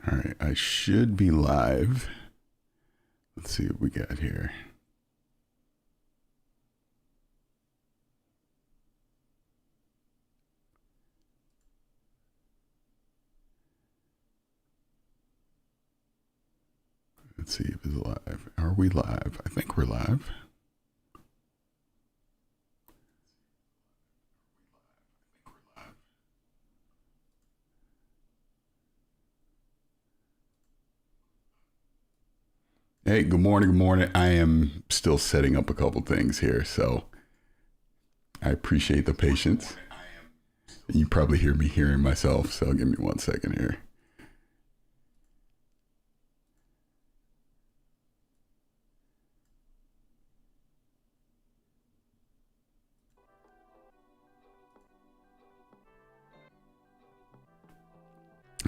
All right, I should be live. Let's see what we got here. Let's see if it's live. Are we live? I think we're live. Hey, good morning, good morning. I am still setting up a couple things here, so I appreciate the patience. You probably hear me hearing myself, so give me 1 second here.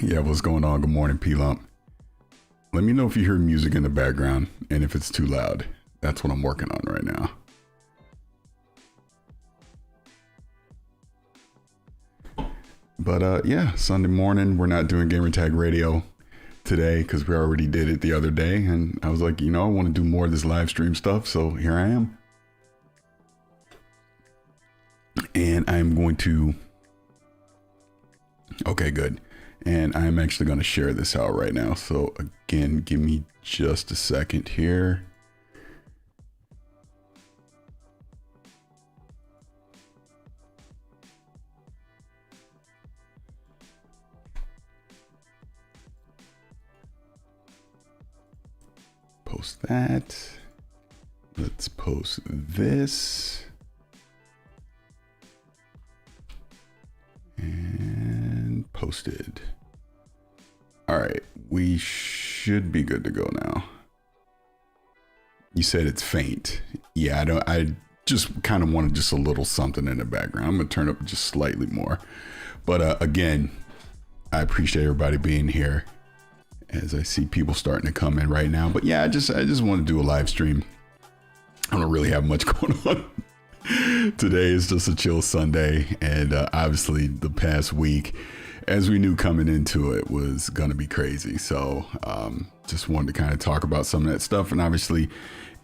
Yeah, what's going on? Good morning, P-Lump. Let me know if you hear music in the background and if it's too loud. That's what I'm working on right now. But yeah, Sunday morning, we're not doing Gamertag Radio today because we already did it the other day. And I was like, I want to do more of this live stream stuff. So here I am. And I'm going to... Okay, good. And I'm actually going to share this out right now. So again, give me just a second here. Post that. Let's post this. And posted. All right, we should be good to go now. You said it's faint. Yeah, I just kind of wanted just a little something in the background. I'm gonna turn up just slightly more. But again, I appreciate everybody being here as I see people starting to come in right now. But yeah, I just want to do a live stream. I don't really have much going on. Today is just a chill Sunday, and obviously the past week, as we knew coming into it, was gonna be crazy. So just wanted to kind of talk about some of that stuff, and obviously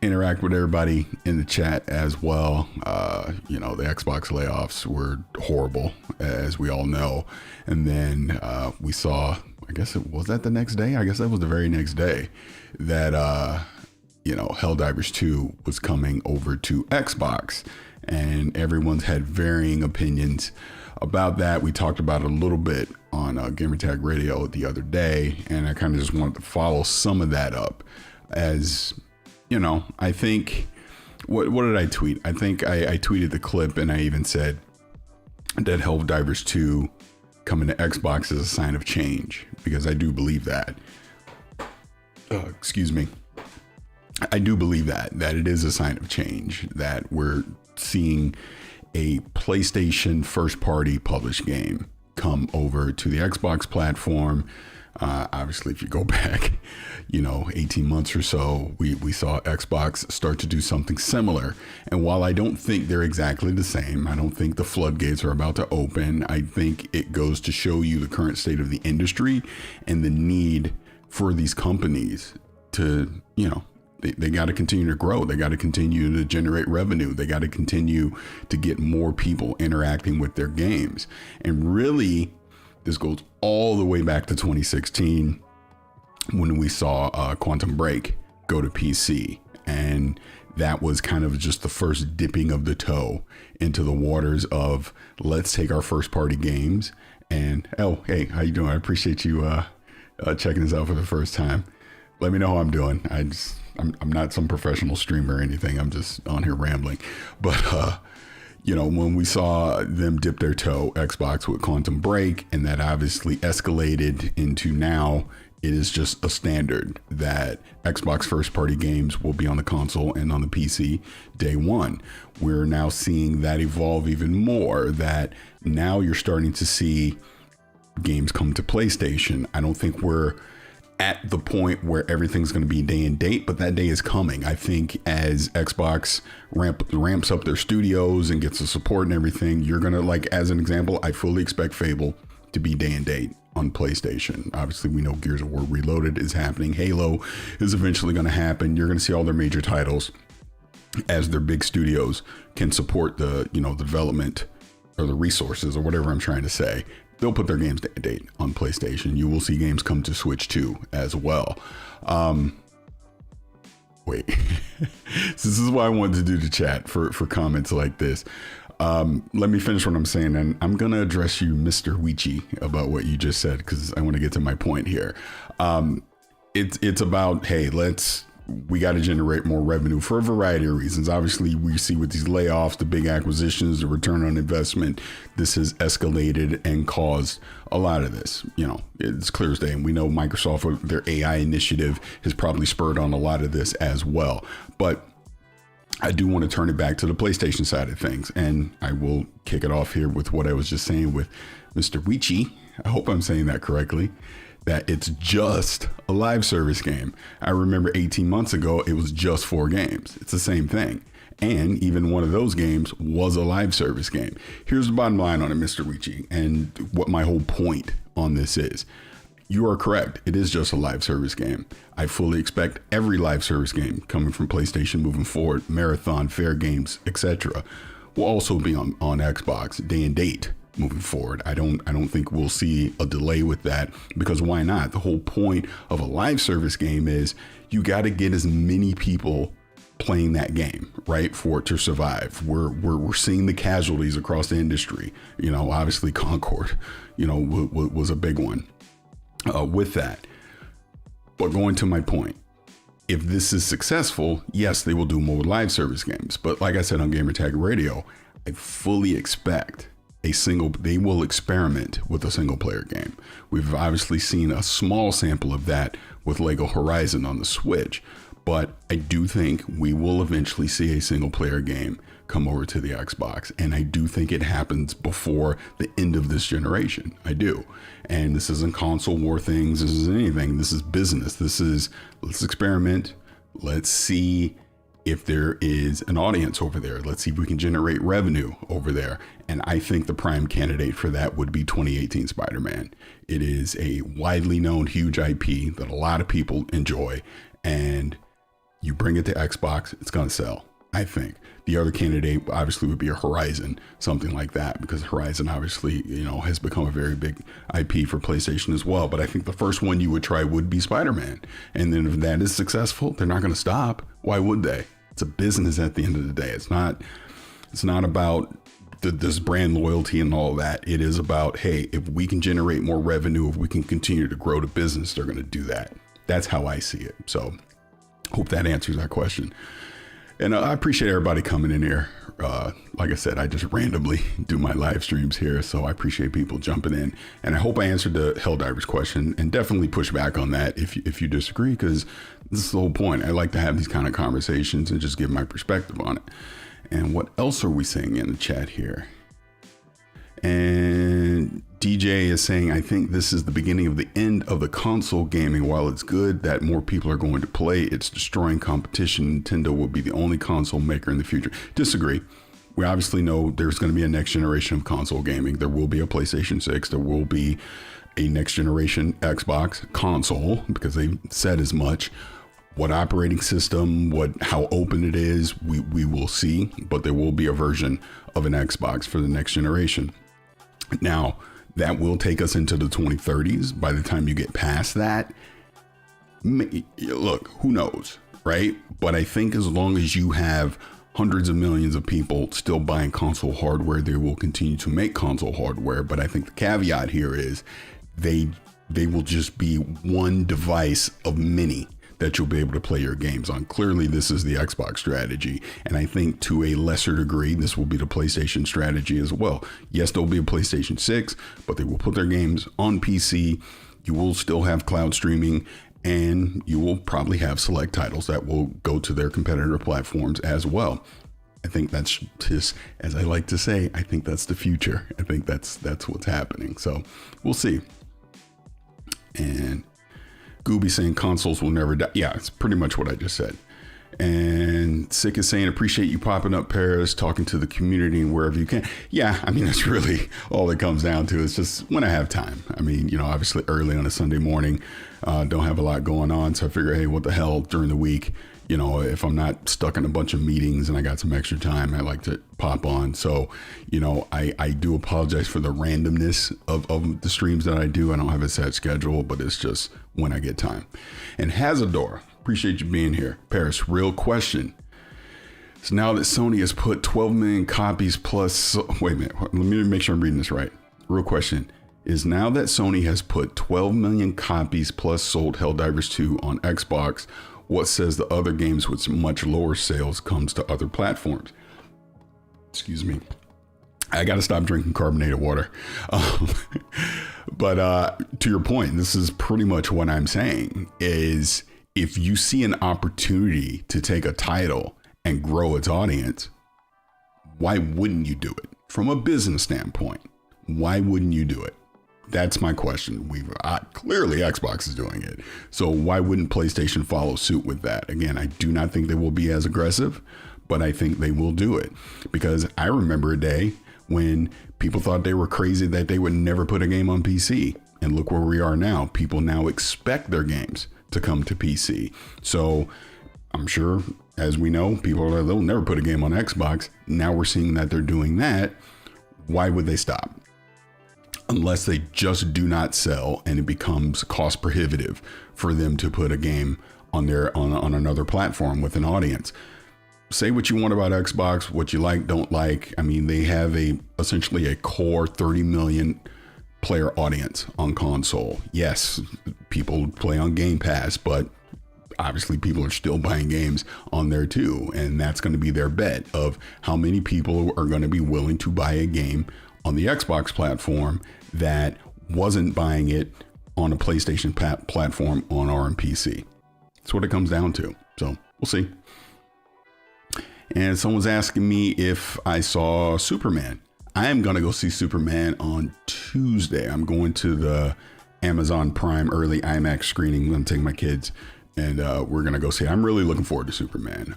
interact with everybody in the chat as well. The Xbox layoffs were horrible, as we all know, and then we saw, I guess it was that the next day. I guess that was the very next day that Helldivers 2 was coming over to Xbox. And everyone's had varying opinions about that. We talked about it a little bit on Gamertag Radio the other day, and I kind of just wanted to follow some of that up. As I think, what did I tweet? I think I tweeted the clip, and I even said that Helldivers 2 coming to Xbox is a sign of change, because I do believe that. Excuse me. I do believe that it is a sign of change, that we're seeing a PlayStation first party published game come over to the Xbox platform. Obviously, if you go back, 18 months or so, we saw Xbox start to do something similar. And while I don't think they're exactly the same, I don't think the floodgates are about to open. I think it goes to show you the current state of the industry and the need for these companies to, they got to continue to grow. They got to continue to generate revenue. They got to continue to get more people interacting with their games. And really, this goes all the way back to 2016 when we saw Quantum Break go to PC. And that was kind of just the first dipping of the toe into the waters of, let's take our first party games. And, oh, hey, how you doing? I appreciate you checking this out for the first time. Let me know how I'm doing. I'm not some professional streamer or anything. I'm just on here rambling. But, when we saw them dip their toe, Xbox with Quantum Break, and that obviously escalated into now, it is just a standard that Xbox first party games will be on the console and on the PC day one. We're now seeing that evolve even more, that now you're starting to see games come to PlayStation. I don't think we're at the point where everything's going to be day and date, but that day is coming. I think as Xbox ramps up their studios and gets the support and everything, you're going to, like, as an example, I fully expect Fable to be day and date on PlayStation. Obviously, we know Gears of War Reloaded is happening. Halo is eventually going to happen. You're going to see all their major titles as their big studios can support the, the development or the resources or whatever I'm trying to say. They'll put their games to date on PlayStation. You will see games come to Switch too as well. Wait, this is why I wanted to do the chat for comments like this. Let me finish what I'm saying, and I'm going to address you, Mr. Weechi, about what you just said, because I want to get to my point here. It's about, hey, we got to generate more revenue for a variety of reasons. Obviously, we see with these layoffs, the big acquisitions, the return on investment, this has escalated and caused a lot of this. It's clear as day. And we know Microsoft, their AI initiative has probably spurred on a lot of this as well. But I do want to turn it back to the PlayStation side of things. And I will kick it off here with what I was just saying with Mr. Weechi. I hope I'm saying that correctly. That it's just a live service game. I remember 18 months ago, it was just 4 games. It's the same thing. And even one of those games was a live service game. Here's the bottom line on it, Mr. Weechi, and what my whole point on this is. You are correct. It is just a live service game. I fully expect every live service game coming from PlayStation moving forward, Marathon, Fair Games, etc., will also be on Xbox day and date. Moving forward, I don't think we'll see a delay with that, because why not? The whole point of a live service game is you got to get as many people playing that game, right, for it to survive. We're seeing the casualties across the industry. Obviously Concord, was a big one with that. But going to my point, if this is successful, yes, they will do more live service games. But like I said on Gamertag Radio, I fully expect they will experiment with a single player game. We've obviously seen a small sample of that with Lego Horizon on the Switch, but I do think we will eventually see a single player game come over to the Xbox. And I do think it happens before the end of this generation. I do. And this isn't console war things. This isn't anything. This is business. Let's experiment. Let's see if there is an audience over there. Let's see if we can generate revenue over there. And I think the prime candidate for that would be 2018 Spider-Man. It is a widely known, huge IP that a lot of people enjoy. And you bring it to Xbox, it's going to sell, I think. The other candidate obviously would be a Horizon, something like that, because Horizon obviously, has become a very big IP for PlayStation as well. But I think the first one you would try would be Spider-Man. And then if that is successful, they're not going to stop. Why would they? It's a business at the end of the day. It's not about this brand loyalty and all that. It is about, hey, if we can generate more revenue, if we can continue to grow the business, they're going to do that. That's how I see it. So hope that answers that question. And I appreciate everybody coming in here. Like I said, I just randomly do my live streams here, so I appreciate people jumping in. And I hope I answered the Helldivers question, and definitely push back on that if you disagree, because this is the whole point. I like to have these kind of conversations and just give my perspective on it. And what else are we saying in the chat here? And DJ is saying, I think this is the beginning of the end of the console gaming. While it's good that more people are going to play, it's destroying competition. Nintendo will be the only console maker in the future. Disagree. We obviously know there's going to be a next generation of console gaming. There will be a PlayStation 6. There will be a next generation Xbox console, because they said as much. What operating system, how open it is, we will see, but there will be a version of an Xbox for the next generation. Now, that will take us into the 2030s. By the time you get past that, look, who knows, right? But I think as long as you have hundreds of millions of people still buying console hardware, they will continue to make console hardware. But I think the caveat here is they will just be one device of many that you'll be able to play your games on. Clearly, this is the Xbox strategy. And I think to a lesser degree, this will be the PlayStation strategy as well. Yes, there'll be a PlayStation 6, but they will put their games on PC. You will still have cloud streaming, and you will probably have select titles that will go to their competitor platforms as well. I think that's just, as I like to say, I think that's the future. I think that's what's happening. So we'll see. And Gooby saying consoles will never die. Yeah, it's pretty much what I just said. And Sick is saying, appreciate you popping up, Paris, talking to the community and wherever you can. Yeah, I mean, that's really all it comes down to. It's just when I have time. I mean, obviously early on a Sunday morning, don't have a lot going on. So I figure, hey, what the hell during the week? If I'm not stuck in a bunch of meetings and I got some extra time, I like to pop on. So, I do apologize for the randomness of the streams that I do. I don't have a set schedule, but it's just when I get time. And Hazador, appreciate you being here. Paris, real question. So now that Sony has put 12 million copies plus, wait a minute, let me make sure I'm reading this right. Real question is, now that Sony has put 12 million copies plus sold Helldivers 2 on Xbox, what says the other games with much lower sales comes to other platforms? Excuse me. I got to stop drinking carbonated water. But to your point, this is pretty much what I'm saying is, if you see an opportunity to take a title and grow its audience, why wouldn't you do it? From a business standpoint, why wouldn't you do it? That's my question. Clearly Xbox is doing it. So why wouldn't PlayStation follow suit with that? Again, I do not think they will be as aggressive, but I think they will do it, because I remember a day when people thought they were crazy that they would never put a game on PC. And look where we are now. People now expect their games to come to PC. So I'm sure, as we know, they'll never put a game on Xbox. Now we're seeing that they're doing that. Why would they stop? Unless they just do not sell and it becomes cost prohibitive for them to put a game on another platform with an audience. Say what you want about Xbox, what you like, don't like. I mean, they have essentially a core 30 million player audience on console. Yes, people play on Game Pass, but obviously people are still buying games on there too. And that's going to be their bet of how many people are going to be willing to buy a game on the Xbox platform that wasn't buying it on a PlayStation platform on our PC. That's what it comes down to. So we'll see. And someone's asking me if I saw Superman. I am going to go see Superman on Tuesday. I'm going to the Amazon Prime early IMAX screening. I'm going to take my kids and we're going to go see it. I'm really looking forward to Superman.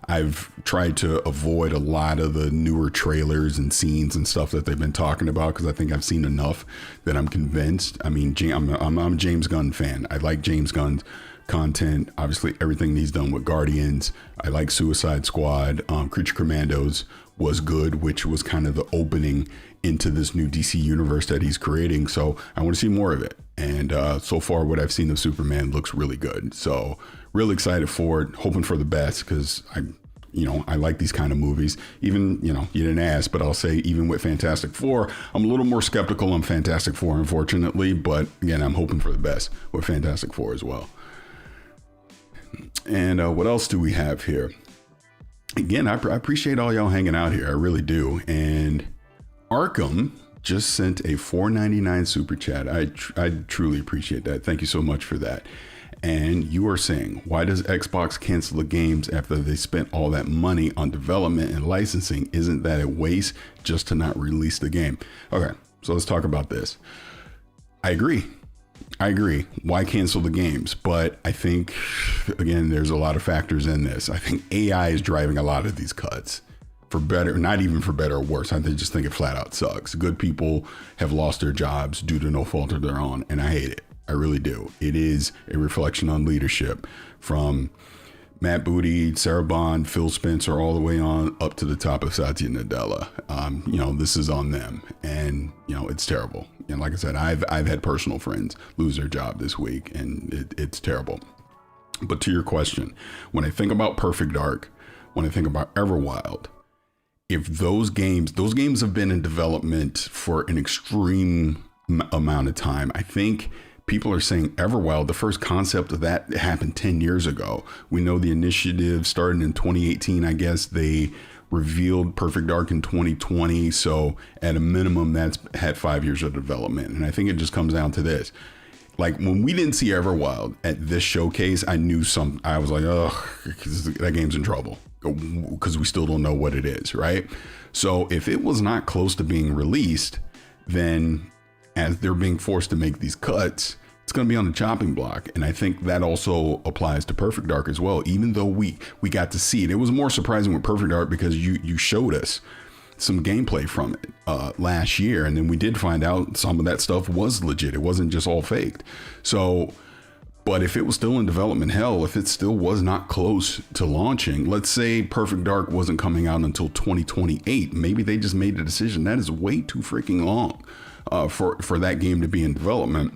I've tried to avoid a lot of the newer trailers and scenes and stuff that they've been talking about, because I think I've seen enough that I'm convinced. I mean, I'm a James Gunn fan. I like James Gunn's content. Obviously, everything he's done with Guardians. I like Suicide Squad. Creature Commandos was good, which was kind of the opening into this new DC universe that he's creating. So I want to see more of it. And so far, what I've seen of Superman looks really good. So really excited for it, hoping for the best, because I like these kind of movies. Even, you didn't ask, but I'll say even with Fantastic Four, I'm a little more skeptical on Fantastic Four, unfortunately. But again, I'm hoping for the best with Fantastic Four as well. And what else do we have here? Again, I appreciate all y'all hanging out here. I really do. And Arkham just sent a $4.99 super chat. I truly appreciate that. Thank you so much for that. And you are saying, why does Xbox cancel the games after they spent all that money on development and licensing? Isn't that a waste just to not release the game? Okay, so let's talk about this. I agree. Why cancel the games? But I think, again, there's a lot of factors in this. I think AI is driving a lot of these cuts, for better, not even for better or worse. I just think it flat out sucks. Good people have lost their jobs due to no fault of their own, and I hate it. I really do. It is a reflection on leadership, from Matt Booty, Sarah Bond, Phil Spencer, all the way on up to the top of Satya Nadella. This is on them, and it's terrible. And like I said, I've had personal friends lose their job this week, and it's terrible. But to your question, when I think about Perfect Dark, when I think about Everwild, if those games have been in development for an extreme amount of time, I think people are saying Everwild, the first concept of that happened 10 years ago. We know the initiative started in 2018. I guess they revealed Perfect Dark in 2020. So at a minimum, that's had 5 years of development. And I think it just comes down to this. Like, when we didn't see Everwild at this showcase, I was like, oh, that game's in trouble, because we still don't know what it is, right? So if it was not close to being released, then as they're being forced to make these cuts, it's going to be on the chopping block. And I think that also applies to Perfect Dark as well. Even though we got to see it, it was more surprising with Perfect Dark because you showed us some gameplay from it last year. And then we did find out some of that stuff was legit. It wasn't just all faked. So, but if it was still in development hell, if it still was not close to launching, let's say Perfect Dark wasn't coming out until 2028, maybe they just made the decision that is way too freaking long for that game to be in development.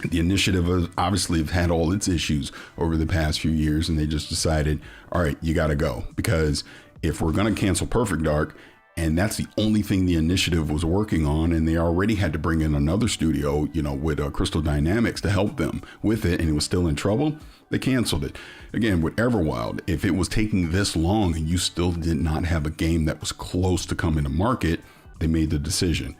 The initiative has obviously had all its issues over the past few years, and they just decided, all right, you got to go. Because if we're going to cancel Perfect Dark, and that's the only thing the initiative was working on, and they already had to bring in another studio, with Crystal Dynamics to help them with it, and it was still in trouble, they canceled it. Again, with Everwild, if it was taking this long and you still did not have a game that was close to coming to market, they made the decision.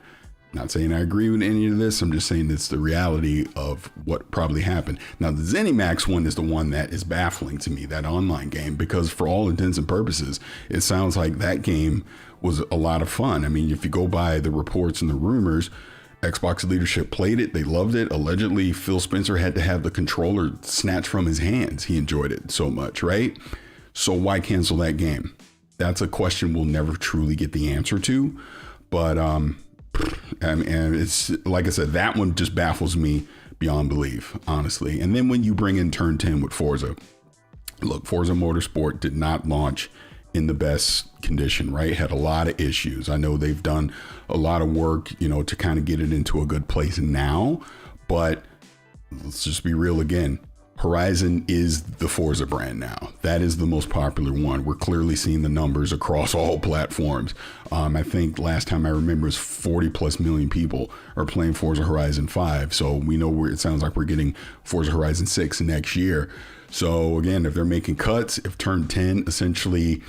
Not saying I agree with any of this. I'm just saying it's the reality of what probably happened. Now, the ZeniMax one is the one that is baffling to me, that online game, because for all intents and purposes, it sounds like that game was a lot of fun. I mean, if you go by the reports and the rumors, Xbox leadership played it. They loved it. Allegedly, Phil Spencer had to have the controller snatched from his hands. He enjoyed it so much, right? So why cancel that game? That's a question we'll never truly get the answer to. But, and it's like I said, that one just baffles me beyond belief, honestly. And then when you bring in Turn 10 with Forza, look, Forza Motorsport did not launch in the best condition, right? Had a lot of issues. I know they've done a lot of work, to kind of get it into a good place now, but let's just be real again. Horizon is the Forza brand now. That is the most popular one. We're clearly seeing the numbers across all platforms. I think last time I remember is 40 plus million people are playing Forza Horizon 5. So we know it sounds like we're getting Forza Horizon 6 next year. So again, if they're making cuts, if Turn 10 essentially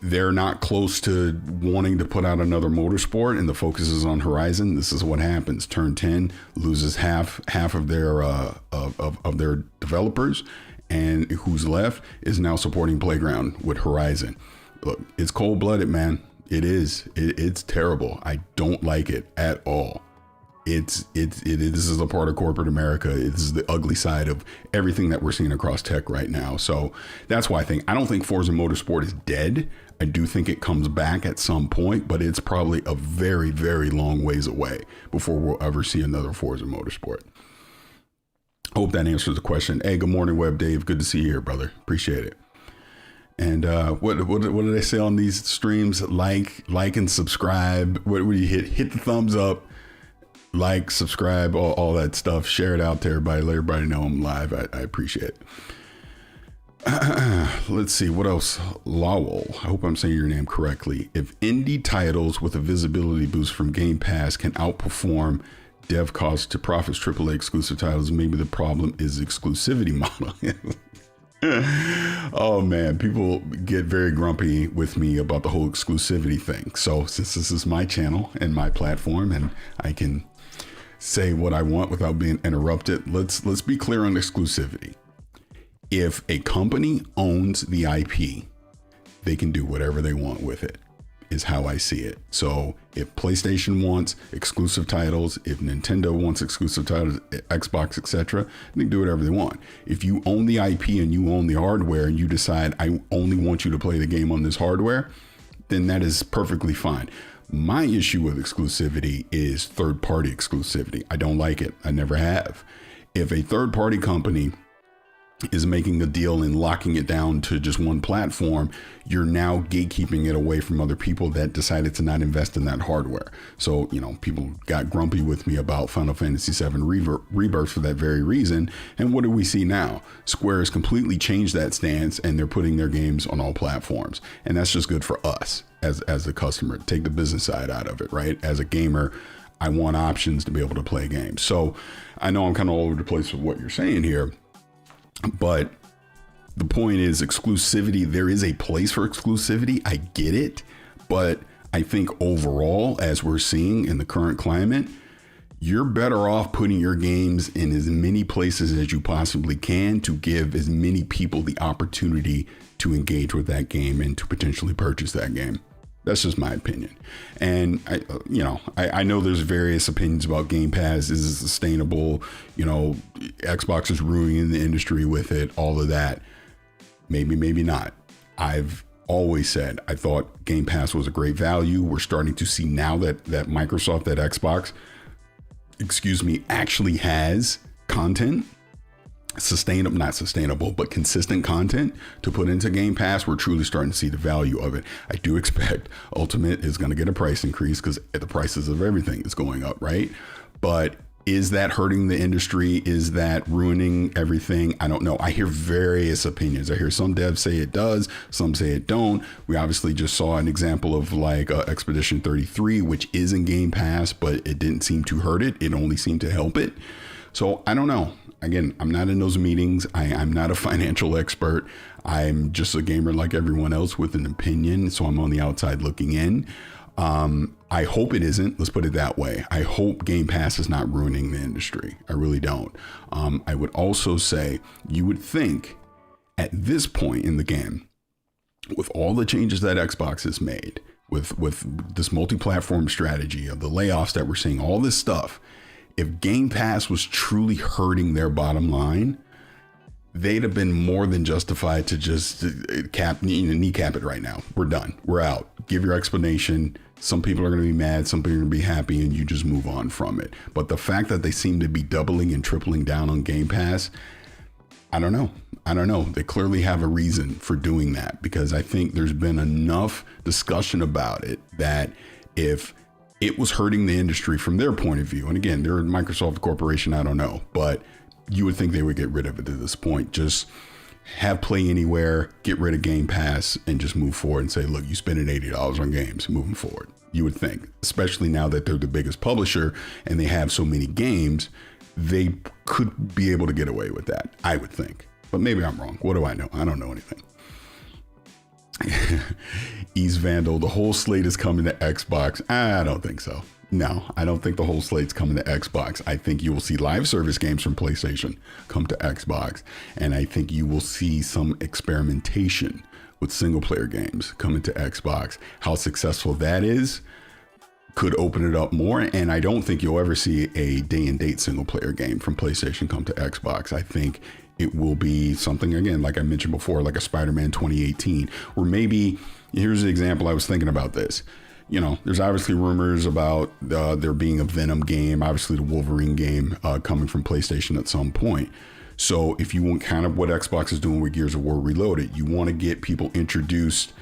they're not close to wanting to put out another motorsport and the focus is on Horizon, this is what happens. Turn 10 loses half of their of their developers, and who's left is now supporting Playground with Horizon. Look, it's cold-blooded, man. It is. It's terrible. I don't like it at all. This is a part of corporate America. This is the ugly side of everything that we're seeing across tech right now. So that's why I don't think Forza Motorsport is dead. I do think it comes back at some point, but it's probably a very, very long ways away before we'll ever see another Forza Motorsport. Hope that answers the question. Hey, good morning, Web Dave. Good to see you here, brother. Appreciate it. And what did I say on these streams? Like and subscribe. What do you hit? Hit the thumbs up. Like, subscribe, all that stuff. Share it out to everybody. Let everybody know I'm live. I appreciate it. Let's see. What else? Lowell. I hope I'm saying your name correctly. If indie titles with a visibility boost from Game Pass can outperform dev costs to profits AAA exclusive titles, maybe the problem is exclusivity model. Oh man, people get very grumpy with me about the whole exclusivity thing. So since this is my channel and my platform and I can say what I want without being interrupted, let's be clear on exclusivity. If a company owns the IP, they can do whatever they want with it, is how I see it. So if PlayStation wants exclusive titles, if Nintendo wants exclusive titles, Xbox, etc., they can do whatever they want. If you own the IP and you own the hardware and you decide I only want you to play the game on this hardware, then that is perfectly fine. My issue with exclusivity is third-party exclusivity. I don't like it. I never have. If a third-party company is making a deal and locking it down to just one platform, you're now gatekeeping it away from other people that decided to not invest in that hardware. So, people got grumpy with me about Final Fantasy VII Rebirth for that very reason. And what do we see now? Square has completely changed that stance and they're putting their games on all platforms. And that's just good for us as a customer. Take the business side out of it, right? As a gamer, I want options to be able to play games. So I know I'm kind of all over the place with what you're saying here, but the point is exclusivity. There is a place for exclusivity. I get it. But I think overall, as we're seeing in the current climate, you're better off putting your games in as many places as you possibly can to give as many people the opportunity to engage with that game and to potentially purchase that game. That's just my opinion. And I know there's various opinions about Game Pass. Is it sustainable? Xbox is ruining the industry with it, all of that. Maybe, maybe not. I've always said I thought Game Pass was a great value. We're starting to see now that Microsoft, that Xbox, actually has content, not sustainable, but consistent content to put into Game Pass. We're truly starting to see the value of it. I do expect Ultimate is going to get a price increase because the prices of everything is going up, right? But is that hurting the industry? Is that ruining everything? I don't know. I hear various opinions. I hear some devs say it does, some say it don't. We obviously just saw an example of like Expedition 33, which is in Game Pass, but it didn't seem to hurt it. It only seemed to help it. So I don't know. Again, I'm not in those meetings. I'm not a financial expert. I'm just a gamer like everyone else with an opinion. So I'm on the outside looking in. I hope it isn't. Let's put it that way. I hope Game Pass is not ruining the industry. I really don't. I would also say you would think at this point in the game, with all the changes that Xbox has made, with this multi-platform strategy of the layoffs that we're seeing, all this stuff, if Game Pass was truly hurting their bottom line, they'd have been more than justified to just kneecap it right now. We're done. We're out. Give your explanation. Some people are going to be mad. Some people are going to be happy, and you just move on from it. But the fact that they seem to be doubling and tripling down on Game Pass, I don't know. They clearly have a reason for doing that, because I think there's been enough discussion about it that if it was hurting the industry from their point of view, and again, they're a Microsoft corporation, I don't know, but you would think they would get rid of it at this point. Just have Play Anywhere, get rid of Game Pass, and just move forward and say, look, you spending $80 on games moving forward. You would think, especially now that they're the biggest publisher and they have so many games, they could be able to get away with that, I would think. But maybe I'm wrong. What do I know? I don't know anything. East Vandal, the whole slate is coming to Xbox. I don't think so. No, I don't think the whole slate's coming to Xbox. I think you will see live service games from PlayStation come to Xbox. And I think you will see some experimentation with single player games coming to Xbox. How successful that is could open it up more. And I don't think you'll ever see a day and date single player game from PlayStation come to Xbox. I think it will be something, again, like I mentioned before, like a Spider-Man 2018, or maybe, here's the example. I was thinking about this. There's obviously rumors about there being a Venom game, obviously the Wolverine game coming from PlayStation at some point. So if you want kind of what Xbox is doing with Gears of War Reloaded, you want to get people introduced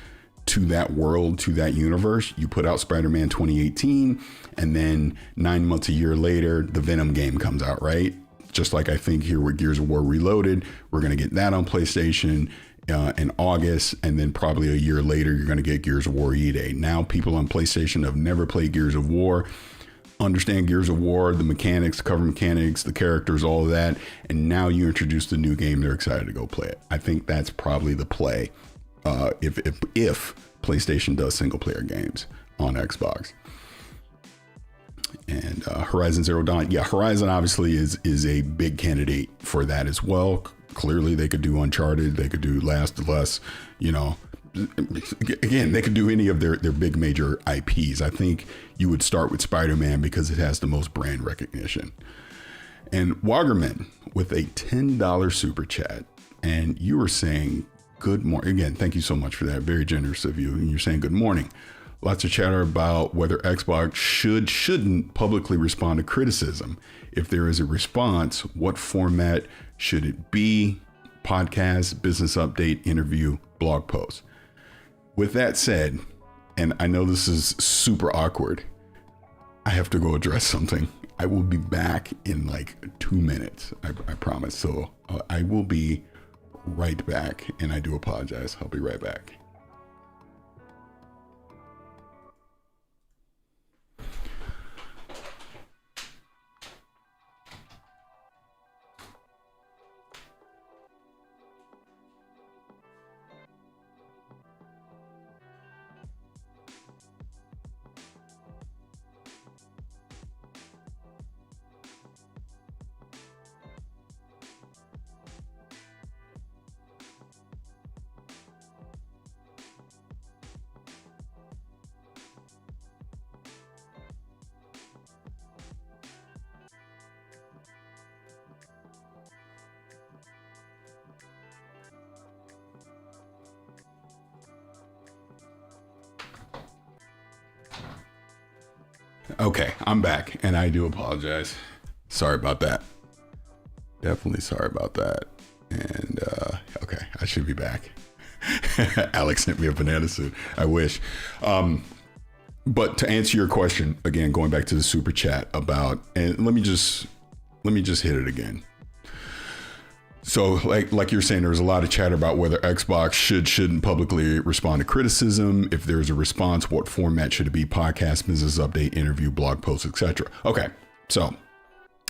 to that world, to that universe, you put out Spider-Man 2018, and then 9 months, a year later, the Venom game comes out, right? Just like I think here with Gears of War Reloaded, we're going to get that on PlayStation in August, and then probably a year later, you're going to get Gears of War E-Day. Now people on PlayStation have never played Gears of War, understand Gears of War, the mechanics, the cover mechanics, the characters, all of that, and now you introduce the new game, they're excited to go play it. I think that's probably the play if PlayStation does single player games on Xbox. And Horizon Zero Dawn, yeah, Horizon obviously is a big candidate for that as well. Clearly, they could do Uncharted, they could do Last of Us, again, they could do any of their big major IPs. I think you would start with Spider-Man because it has the most brand recognition. And Wagerman with a $10 super chat, and you were saying good morning. Again, thank you so much for that. Very generous of you. And you're saying good morning. Lots of chatter about whether Xbox shouldn't publicly respond to criticism. If there is a response, what format should it be? Podcast, business update, interview, blog post. With that said, and I know this is super awkward, I have to go address something. I will be back in like 2 minutes. I promise. So I will be right back, and I do apologize. I'll be right back. Okay, I'm back, and I do apologize. Sorry about that. Definitely sorry about that. And okay, I should be back. Alex sent me a banana suit. I wish. But to answer your question again, going back to the super chat about, and let me just hit it again. So like you're saying, there's a lot of chatter about whether Xbox shouldn't publicly respond to criticism. If there's a response, what format should it be? Podcast, business update, interview, blog post, etc. Okay. So,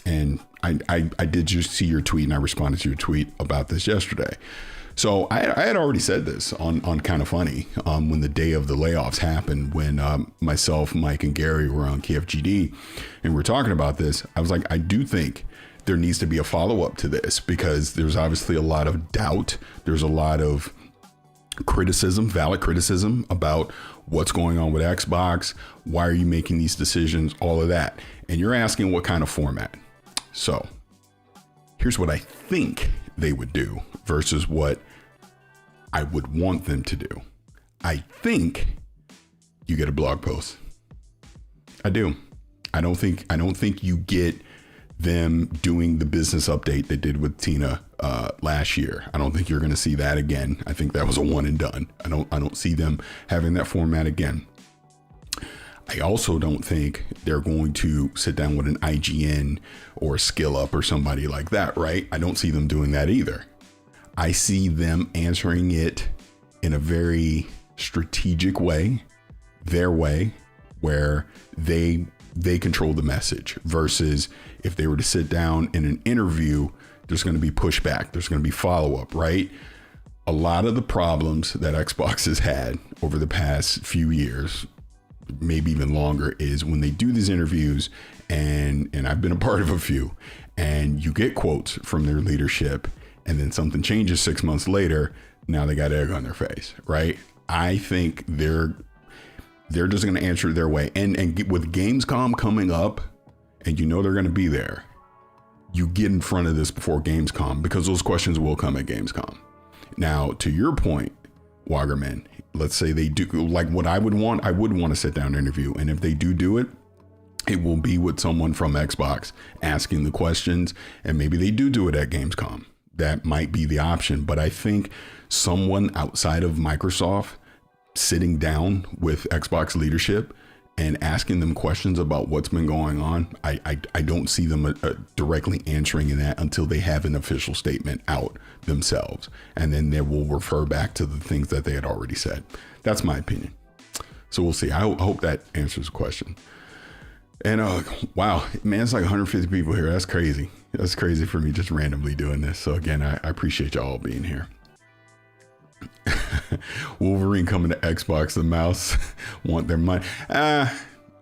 and I did just see your tweet, and I responded to your tweet about this yesterday. So I had already said this on Kind of Funny when the day of the layoffs happened, when myself, Mike, and Gary were on KFGD and we're talking about this. I was like, I do think there needs to be a follow-up to this, because there's obviously a lot of doubt. There's a lot of criticism, valid criticism about what's going on with Xbox. Why are you making these decisions? All of that. And you're asking what kind of format. So here's what I think they would do versus what I would want them to do. I think you get a blog post. I do. I don't think you get them doing the business update they did with Tina last year. I don't think you're going to see that again. I think that was a one and done. I don't see them having that format again. I also don't think they're going to sit down with an IGN or Skill Up or somebody like that, right? I don't see them doing that either. I see them answering it in a very strategic way, their way, where they control the message, versus if they were to sit down in an interview, there's going to be pushback. There's going to be follow-up, right? A lot of the problems that Xbox has had over the past few years, maybe even longer, is when they do these interviews, and I've been a part of a few, and you get quotes from their leadership, and then something changes 6 months later. Now they got egg on their face, right? I think they're just going to answer it their way. And with Gamescom coming up, and you know they're going to be there, you get in front of this before Gamescom, because those questions will come at Gamescom. Now, to your point, Wagerman, let's say they do, like what I would want a sit down interview. And if they do it, it will be with someone from Xbox asking the questions, and maybe they do it at Gamescom. That might be the option. But I think someone outside of Microsoft sitting down with Xbox leadership and asking them questions about what's been going on, I don't see them directly answering in that until they have an official statement out themselves. And then they will refer back to the things that they had already said. That's my opinion. So we'll see. I hope that answers the question. And wow, man, it's like 150 people here. That's crazy. That's crazy for me just randomly doing this. So again, I appreciate y'all being here. Wolverine coming to Xbox, the mouse want their money. I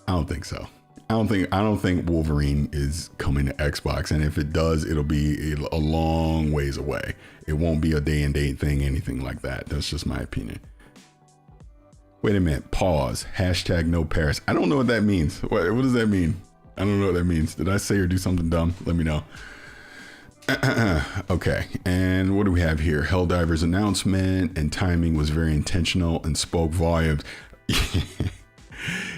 don't think so. I don't think Wolverine is coming to Xbox, and if it does, it'll be a long ways away. It won't be a day and date thing, anything like that. That's just my opinion. Wait a minute, pause. Hashtag no Paris. I don't know what that means. What does that mean? I don't know what that means. Did I say or do something dumb? Let me know. Okay, and what do we have here? Helldivers announcement and timing was very intentional and spoke volumes.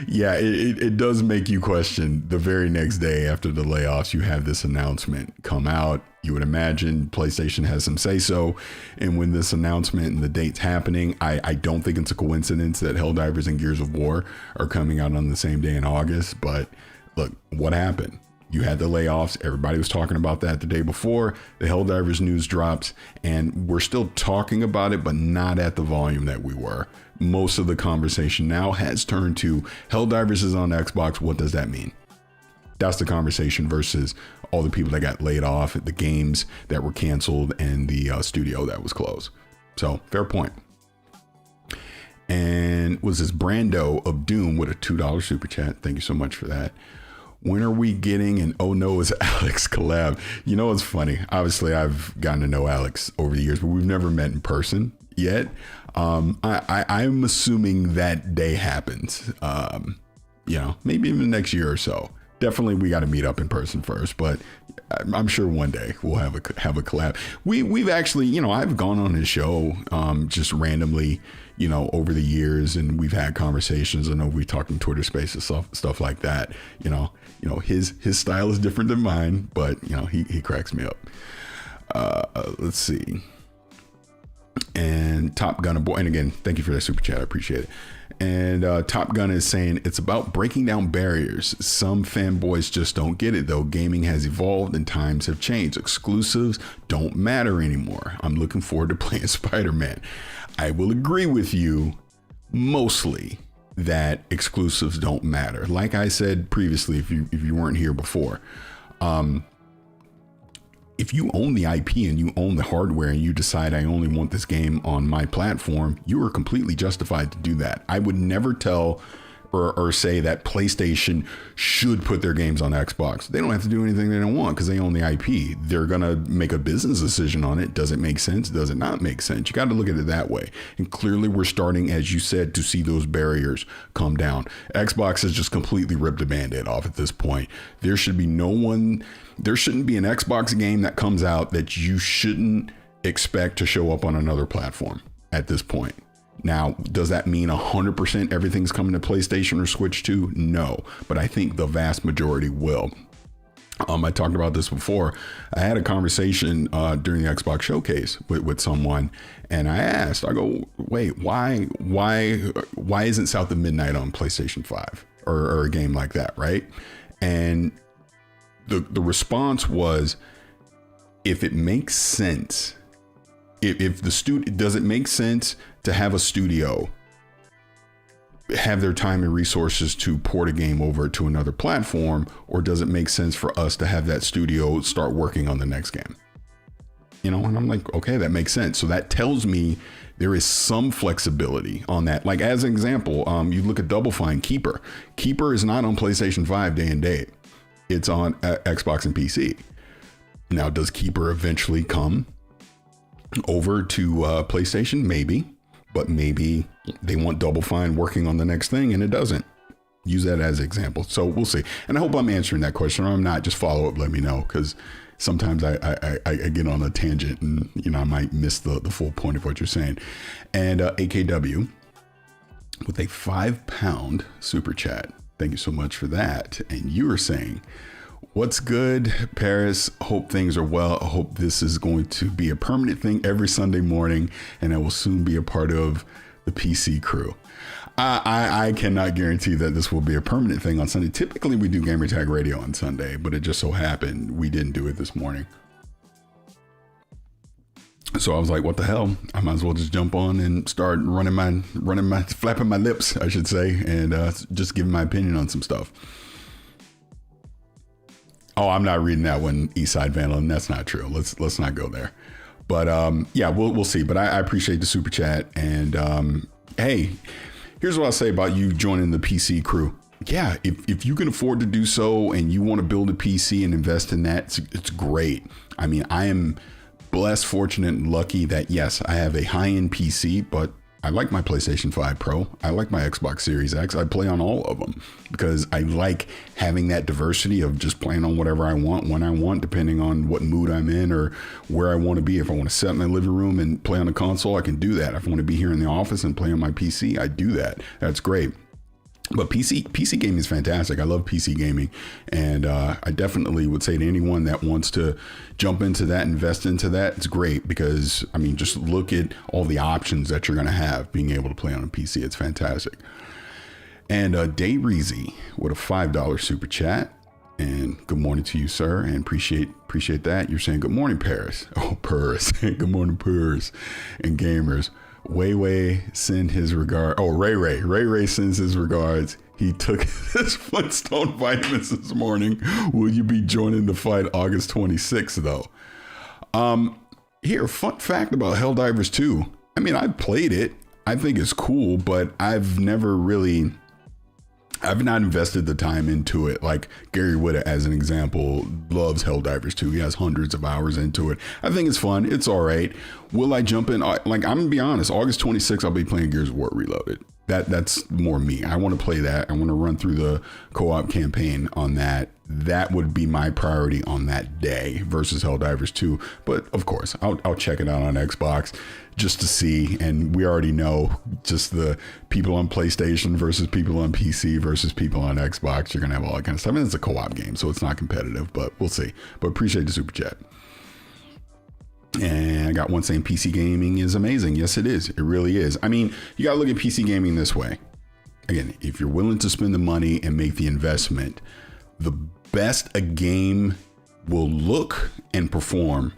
Yeah, it does make you question. The very next day after the layoffs, you have this announcement come out. You would imagine PlayStation has some say so. And when this announcement and the date's happening, I don't think it's a coincidence that Helldivers and Gears of War are coming out on the same day in August. But look, what happened? You had the layoffs. Everybody was talking about that the day before. The Helldivers news drops, and we're still talking about it, but not at the volume that we were. Most of the conversation now has turned to Helldivers is on Xbox. What does that mean? That's the conversation versus all the people that got laid off, the games that were canceled, and the studio that was closed. So fair point. And was this Brando of Doom with a $2 super chat? Thank you so much for that. When are we getting an Oh No It's Alex collab? You know, it's funny. Obviously, I've gotten to know Alex over the years, but we've never met in person yet. I'm assuming that day happens, maybe even next year or so. definitely we got to meet up in person first, but I'm sure one day we'll have a collab. We've actually, you know, I've gone on his show just randomly, you know, over the years, and we've had conversations. I know we talked in Twitter Spaces, stuff like that. You know, his style is different than mine, but you know, he cracks me up. Let's see. And Top Gun, and again, thank you for that super chat. I appreciate it. And Top Gun is saying it's about breaking down barriers. Some fanboys just don't get it, though. Gaming has evolved and times have changed. Exclusives don't matter anymore. I'm looking forward to playing Spider-Man. I will agree with you mostly that exclusives don't matter. Like I said previously, if you weren't here before, if you own the IP and you own the hardware and you decide I only want this game on my platform, you are completely justified to do that. I would never tell or say that PlayStation should put their games on Xbox. They don't have to do anything they don't want because they own the IP. They're going to make a business decision on it. Does it make sense? Does it not make sense? You got to look at it that way. And clearly we're starting, as you said, to see those barriers come down. Xbox has just completely ripped the Band-Aid off at this point. There shouldn't be an Xbox game that comes out that you shouldn't expect to show up on another platform at this point. Now, does that mean 100% everything's coming to PlayStation or Switch 2? No, but I think the vast majority will. I talked about this before. I had a conversation during the Xbox showcase with someone, and I asked, I go, wait, why isn't South of Midnight on PlayStation 5 or a game like that, right? And the response was, if it makes sense, if the studio, does it make sense to have a studio have their time and resources to port a game over to another platform, or does it make sense for us to have that studio start working on the next game? You know, and I'm like, okay, that makes sense. So that tells me there is some flexibility on that. Like, as an example, you look at Double Fine Keeper. Keeper is not on PlayStation 5 day and date. It's on Xbox and PC. Now, does Keeper eventually come over to PlayStation? Maybe, but maybe they want Double Fine working on the next thing and it doesn't. Use that as an example. So we'll see. And I hope I'm answering that question, or I'm not. Just follow up, let me know, because sometimes I get on a tangent and, you know, I might miss the full point of what you're saying. And AKW with a £5 super chat. Thank you so much for that. And you were saying, what's good, Paris? Hope things are well. I hope this is going to be a permanent thing every Sunday morning, and I will soon be a part of the PC crew. I cannot guarantee that this will be a permanent thing on Sunday. Typically, we do Gamertag Radio on Sunday, but it just so happened we didn't do it this morning. So I was like, what the hell? I might as well just jump on and start flapping my lips, I should say, and just giving my opinion on some stuff. Oh, I'm not reading that one, Eastside Vandal. That's not true. Let's not go there. But yeah, we'll see. But I appreciate the super chat. And hey, here's what I'll say about you joining the PC crew. Yeah, if you can afford to do so and you want to build a PC and invest in that, it's great. I mean, I am blessed, fortunate, and lucky that, yes, I have a high-end PC, but I like my PlayStation 5 Pro. I like my Xbox Series X. I play on all of them because I like having that diversity of just playing on whatever I want, when I want, depending on what mood I'm in or where I want to be. If I want to sit in my living room and play on a console, I can do that. If I want to be here in the office and play on my PC, I do that. That's great. But PC gaming is fantastic. I love PC gaming. And I definitely would say to anyone that wants to jump into that, invest into that, it's great because, I mean, just look at all the options that you're going to have being able to play on a PC. It's fantastic. And Day Reezy with a $5 super chat. And good morning to you, sir. And appreciate that. You're saying good morning, Paris. Oh, Paris. Good morning, Paris and gamers. Way send his regard. Oh, Ray sends his regards. He took his Flintstone vitamins this morning. Will you be joining the fight August 26th though? Here, fun fact about Helldivers 2. I mean, I played it. I think it's cool, but I've not invested the time into it. Like Gary Whitta, as an example, loves Helldivers 2. He has hundreds of hours into it. I think it's fun. It's all right. Will I jump in? Like, I'm going to be honest, August 26th, I'll be playing Gears of War Reloaded. That's more me. I want to play that. I want to run through the co-op campaign on that. That would be my priority on that day versus Helldivers 2. But of course, I'll check it out on Xbox just to see. And we already know just the people on PlayStation versus people on PC versus people on Xbox. You're going to have all that kind of stuff. And it's a co-op game, so it's not competitive, but we'll see. But appreciate the super chat. And I got one saying PC gaming is amazing. Yes, it is. It really is. I mean, you got to look at PC gaming this way. Again, if you're willing to spend the money and make the investment, the best a game will look and perform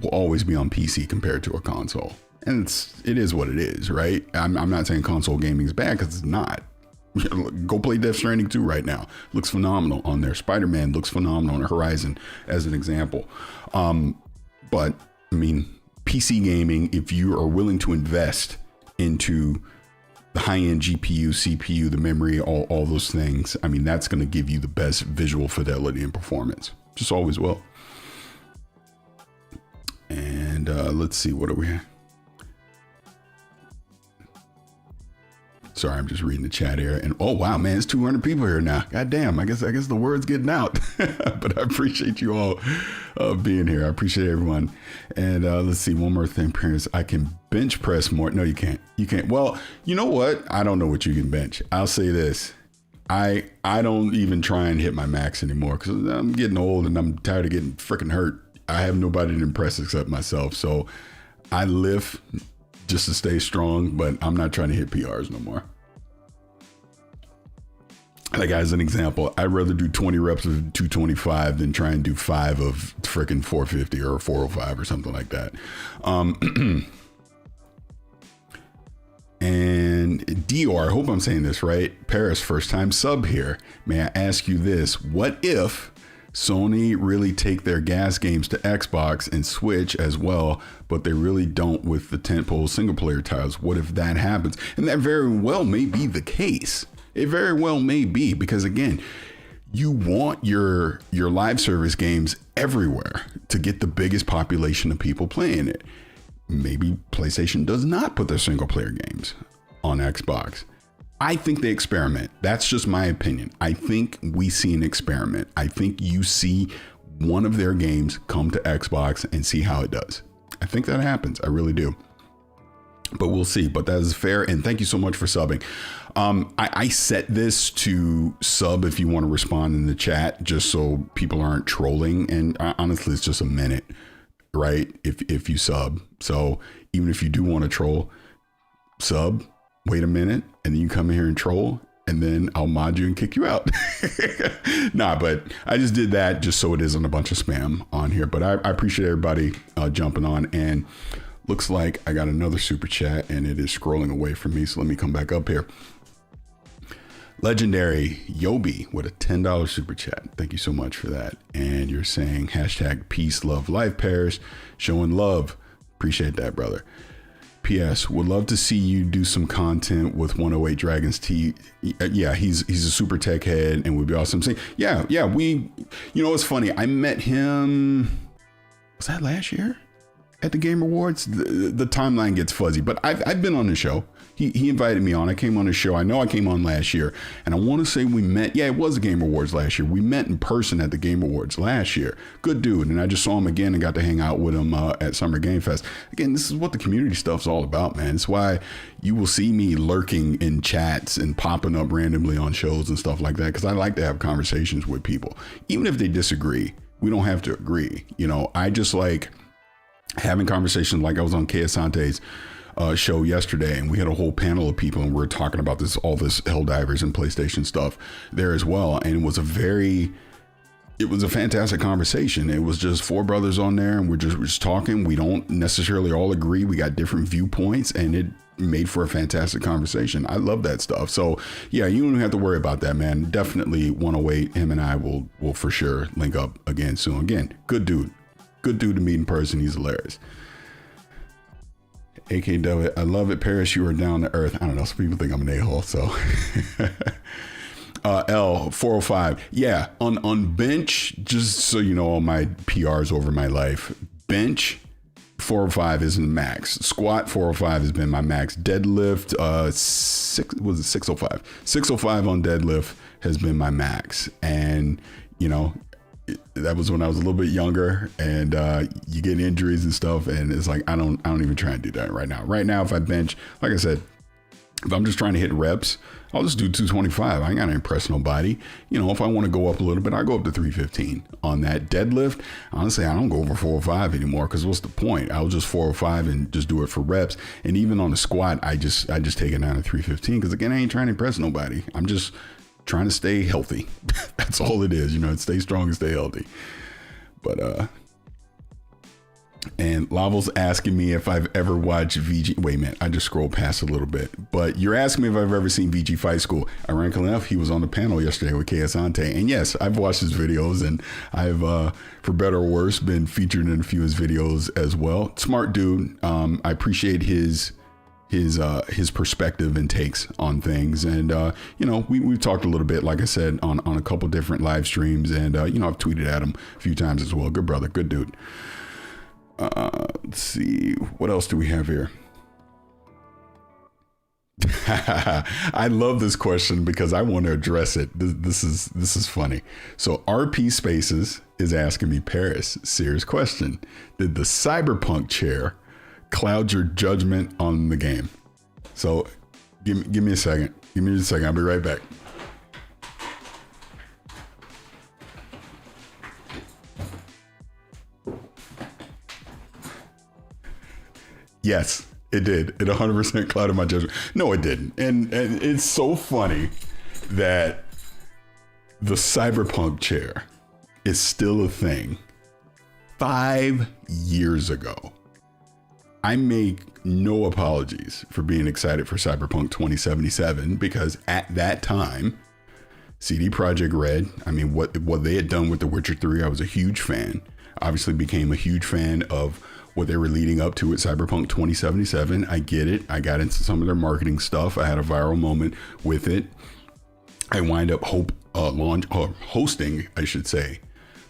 will always be on PC compared to a console. And it is what it is, right? I'm not saying console gaming is bad, because it's not. Go play Death Stranding 2 right now. Looks phenomenal on there. Spider-Man looks phenomenal on Horizon as an example. But I mean, PC gaming, if you are willing to invest into the high-end GPU, CPU, the memory, all those things, I mean, that's going to give you the best visual fidelity and performance. Just always will. And let's see, what are we at? Sorry, I'm just reading the chat here. And oh, wow, man, it's 200 people here now. God damn, I guess the word's getting out. But I appreciate you all being here. I appreciate everyone. And let's see, one more thing, parents. I can bench press more. No, you can't. You can't. Well, you know what? I don't know what you can bench. I'll say this. I don't even try and hit my max anymore because I'm getting old and I'm tired of getting freaking hurt. I have nobody to impress except myself. So I lift just to stay strong, but I'm not trying to hit PRs no more. Like, as an example, I'd rather do 20 reps of 225 than try and do 5 of freaking 450 or 405 or something like that. And Dior, I hope I'm saying this right. Paris, first time sub here. May I ask you this? What if Sony really take their gas games to Xbox and Switch as well, but they really don't with the tentpole single player titles? What if that happens? And that very well may be the case. It very well may be, because again, you want your live service games everywhere to get the biggest population of people playing it. Maybe PlayStation does not put their single player games on Xbox. I think they experiment. That's just my opinion. I think we see an experiment. I think you see one of their games come to Xbox and see how it does. I think that happens. I really do. But we'll see. But that is fair. And thank you so much for subbing. I set this to sub if you want to respond in the chat, just so people aren't trolling. And honestly, it's just a minute, right? If you sub. So even if you do want to troll, sub, wait a minute, and then you come in here and troll, and then I'll mod you and kick you out. Nah, but I just did that just so it isn't a bunch of spam on here. But I appreciate everybody jumping on. And looks like I got another super chat and it is scrolling away from me. So let me come back up here. Legendary Yobi with a $10 super chat. Thank you so much for that. And you're saying hashtag peace, love, life, Paris, showing love. Appreciate that, brother. P.S. Would love to see you do some content with 108 Dragons T. Yeah, he's a super tech head and would be awesome. Yeah, we, you know, it's funny. I met him, was that last year at the Game Awards? The timeline gets fuzzy, but I've been on the show. He invited me on. I came on the show. I know I came on last year, and I want to say we met. Yeah, it was the Game Awards last year. We met in person at the Game Awards last year. Good dude. And I just saw him again and got to hang out with him at Summer Game Fest. Again, this is what the community stuff's all about, man. It's why you will see me lurking in chats and popping up randomly on shows and stuff like that, because I like to have conversations with people. Even if they disagree, we don't have to agree. You know, I just like having conversations. Like I was on Kay Asante's show yesterday, and we had a whole panel of people, and we were talking about all this Helldivers and PlayStation stuff there as well. And it was a fantastic conversation. It was just 4 brothers on there, and we're just talking. We don't necessarily all agree. We got different viewpoints, and it made for a fantastic conversation. I love that stuff. So yeah, you don't have to worry about that, man. Definitely 108. Him and I will for sure link up again soon. Again, good dude to meet in person. He's hilarious. AKW, I love it, Paris. You are down to earth. I don't know. Some people think I'm an a-hole, so. L405. Yeah, on bench, just so you know all my PRs over my life, bench 405 isn't max. Squat 405 has been my max. Deadlift 605. 605 on deadlift has been my max. And that was when I was a little bit younger, and you get injuries and stuff, and it's like I don't even try and do that right now. Right now, if I bench, like I said, if I'm just trying to hit reps, I'll just do 225. I ain't got to impress nobody. If I want to go up a little bit, I go up to 315. On that deadlift, honestly, I don't go over 405 anymore, because what's the point? I'll just 405 and just do it for reps. And even on the squat, I just take it down to 315, because again, I ain't trying to impress nobody. I'm just trying to stay healthy. That's all it is. Stay strong and stay healthy. But and Lavel's asking me if I've ever watched VG. Wait a minute, I just scrolled past a little bit. But you're asking me if I've ever seen VG Fight School. Ironically enough, he was on the panel yesterday with KS Ante. And yes, I've watched his videos, and I've, for better or worse, been featured in a few of his videos as well. Smart dude. I appreciate his perspective and takes on things. And, we've talked a little bit, like I said, on a couple different live streams. And, I've tweeted at him a few times as well. Good brother, good dude. Let's see. What else do we have here? I love this question because I want to address it. This is funny. So RP Spaces is asking me, Paris, serious question. Did the Cyberpunk chair cloud your judgment on the game? So give me a second. Give me a second. I'll be right back. Yes, it did. It 100% clouded my judgment. No, it didn't. And it's so funny that the Cyberpunk chair is still a thing. 5 years ago, I make no apologies for being excited for Cyberpunk 2077, because at that time, CD Projekt Red, what they had done with The Witcher 3, I was a huge fan. Obviously became a huge fan of what they were leading up to with Cyberpunk 2077. I get it. I got into some of their marketing stuff. I had a viral moment with it. I wind up hosting, I should say,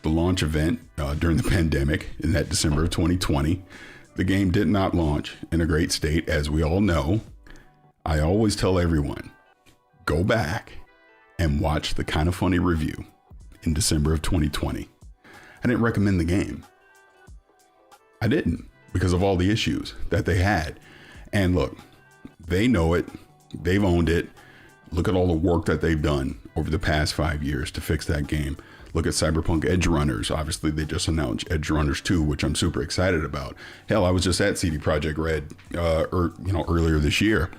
the launch event during the pandemic in that December of 2020. The game did not launch in a great state, as we all know. I always tell everyone, go back and watch the Kinda Funny review in December of 2020. I didn't recommend the game. I didn't, because of all the issues that they had. And look, they know it. They've owned it. Look at all the work that they've done over the past 5 years to fix that game. Look at Cyberpunk Edge Runners. Obviously, they just announced Edge Runners 2, which I'm super excited about. Hell, I was just at CD Projekt Red earlier this year.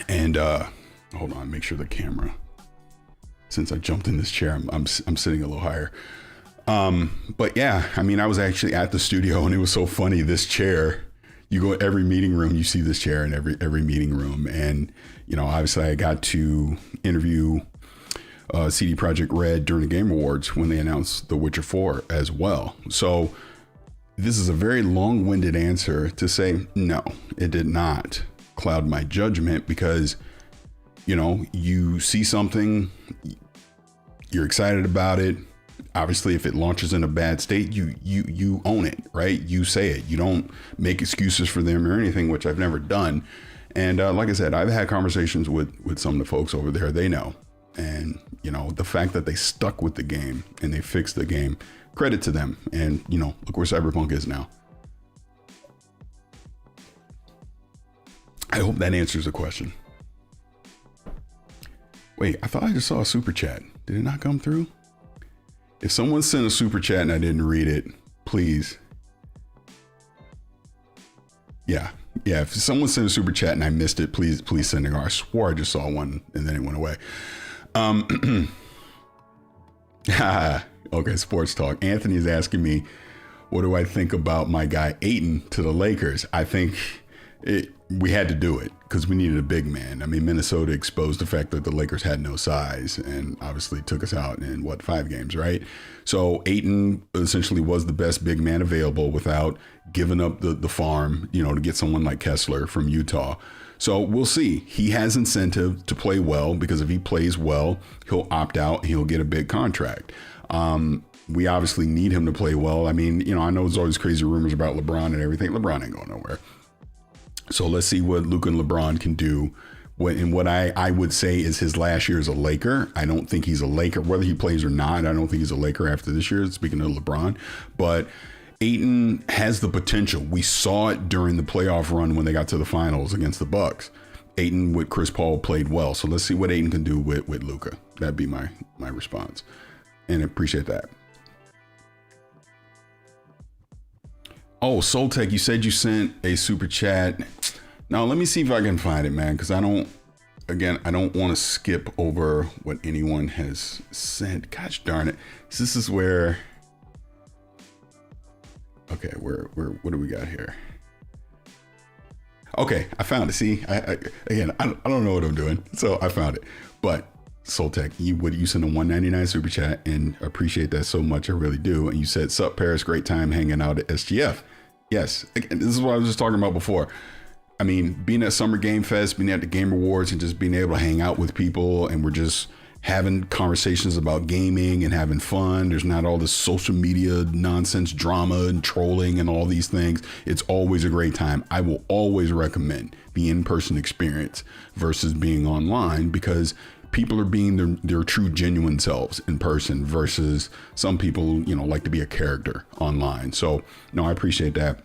And hold on, make sure the camera, since I jumped in this chair, I'm sitting a little higher. But yeah, I was actually at the studio, and it was so funny. This chair, you go every meeting room, you see this chair in every meeting room. And, obviously I got to interview CD Projekt Red during the Game Awards when they announced The Witcher 4 as well. So this is a very long-winded answer to say, no, it did not cloud my judgment, because, you see something, you're excited about it. Obviously, if it launches in a bad state, you own it, right? You say it. You don't make excuses for them or anything, which I've never done. And like I said, I've had conversations with some of the folks over there. They know. And, the fact that they stuck with the game and they fixed the game, credit to them. And, look where Cyberpunk is now. I hope that answers the question. Wait, I thought I just saw a super chat. Did it not come through? If someone sent a super chat and I didn't read it, please. Yeah. If someone sent a super chat and I missed it, please send it. I swore I just saw one and then it went away. Okay, sports talk. Anthony is asking me, what do I think about my guy Ayton to the Lakers? I think we had to do it because we needed a big man. Minnesota exposed the fact that the Lakers had no size and obviously took us out in 5 games, right? So Ayton essentially was the best big man available without giving up the farm, to get someone like Kessler from Utah. So we'll see. He has incentive to play well, because if he plays well, he'll opt out and he'll get a big contract. We obviously need him to play well. I mean, you know, I know there's always crazy rumors about LeBron and everything. LeBron ain't going nowhere. So let's see what Luka and LeBron can do. What I would say is his last year as a Laker. I don't think he's a Laker, whether he plays or not. I don't think he's a Laker after this year, speaking of LeBron. But Ayton has the potential. We saw it during the playoff run when they got to the finals against the Bucks. Ayton with Chris Paul played well. So let's see what Ayton can do with Luka. That'd be my response. And I appreciate that. Oh, Soltech, you said you sent a super chat. Now, let me see if I can find it, man, because I don't want to skip over what anyone has sent. Gosh darn it. This is where... Okay, what do we got here? Okay, I found it. See, I don't know what I'm doing, so I found it. But Soltech, you sent a $1.99 super chat, and appreciate that so much. I really do. And you said, "Sup, Paris? Great time hanging out at SGF." Yes, again, this is what I was just talking about before. I mean, being at Summer Game Fest, being at the Game Awards, and just being able to hang out with people, and we're just having conversations about gaming and having fun. There's not all this social media nonsense, drama and trolling and all these things. It's always a great time. I will always recommend the in-person experience versus being online, because people are being their true, genuine selves in person versus some people, you know, like to be a character online. So no, I appreciate that.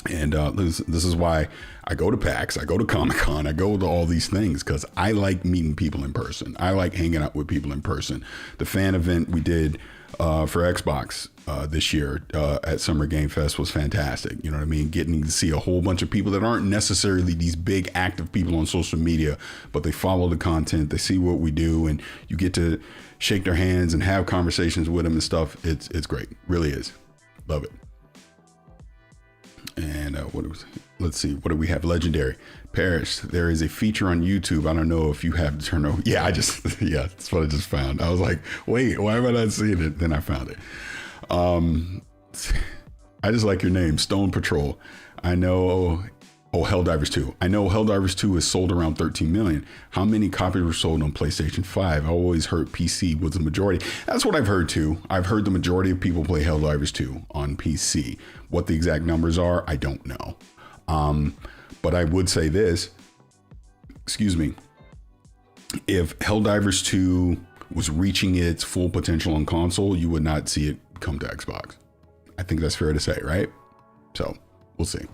And this is why I go to PAX, I go to Comic-Con, I go to all these things, because I like meeting people in person. I like hanging out with people in person. The fan event we did for Xbox this year at Summer Game Fest was fantastic. You know what I mean? Getting to see a whole bunch of people that aren't necessarily these big active people on social media, but they follow the content, they see what we do, and you get to shake their hands and have conversations with them and stuff. It's great. Really is. Love it. And let's see, what do we have? Legendary Paris. There is a feature on YouTube. I don't know if you have to turn over. Yeah, that's what I just found. I was like, wait, why am I not seeing it? Then I found it. I just like your name, Stone Patrol. I know. Oh, Helldivers 2. I know Helldivers 2 is sold around 13 million. How many copies were sold on PlayStation 5? I always heard PC was the majority. That's what I've heard too. I've heard the majority of people play Helldivers 2 on PC. What the exact numbers are, I don't know. But I would say this, excuse me, if Helldivers 2 was reaching its full potential on console, you would not see it come to Xbox. I think that's fair to say, right? So we'll see.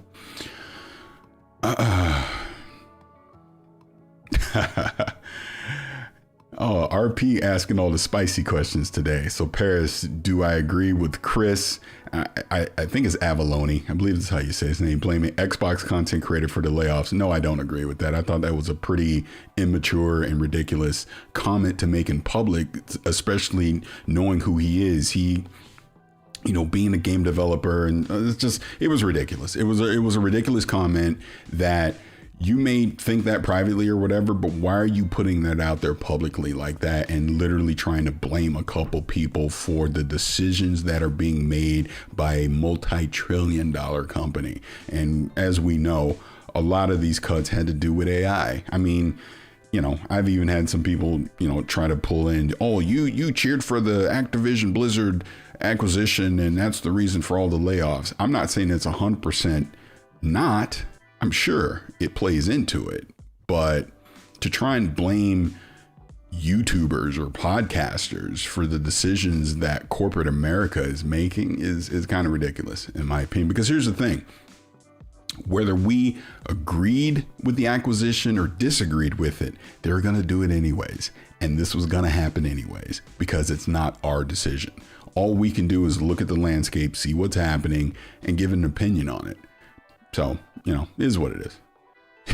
Oh, RP asking all the spicy questions today. So Paris, do I agree with Chris? I think it's Avalone. I believe that's how you say his name. Blaming Xbox content creator for the layoffs. No, I don't agree with that. I thought that was a pretty immature and ridiculous comment to make in public, especially knowing who he is. He, you know, being a game developer, and it was ridiculous. It was a ridiculous comment that you may think that privately or whatever, but why are you putting that out there publicly like that and literally trying to blame a couple people for the decisions that are being made by a multi-trillion-dollar company? And as we know, a lot of these cuts had to do with AI. I mean, you know, I've even had some people, you know, try to pull in, oh, you cheered for the Activision Blizzard acquisition, and that's the reason for all the layoffs. I'm not saying it's 100% not. I'm sure it plays into it, but to try and blame YouTubers or podcasters for the decisions that corporate America is making is kind of ridiculous, in my opinion. Because here's the thing, whether we agreed with the acquisition or disagreed with it, they're going to do it anyways. And this was going to happen anyways, because it's not our decision. All we can do is look at the landscape, see what's happening, and give an opinion on it. So, you know, it is what it is.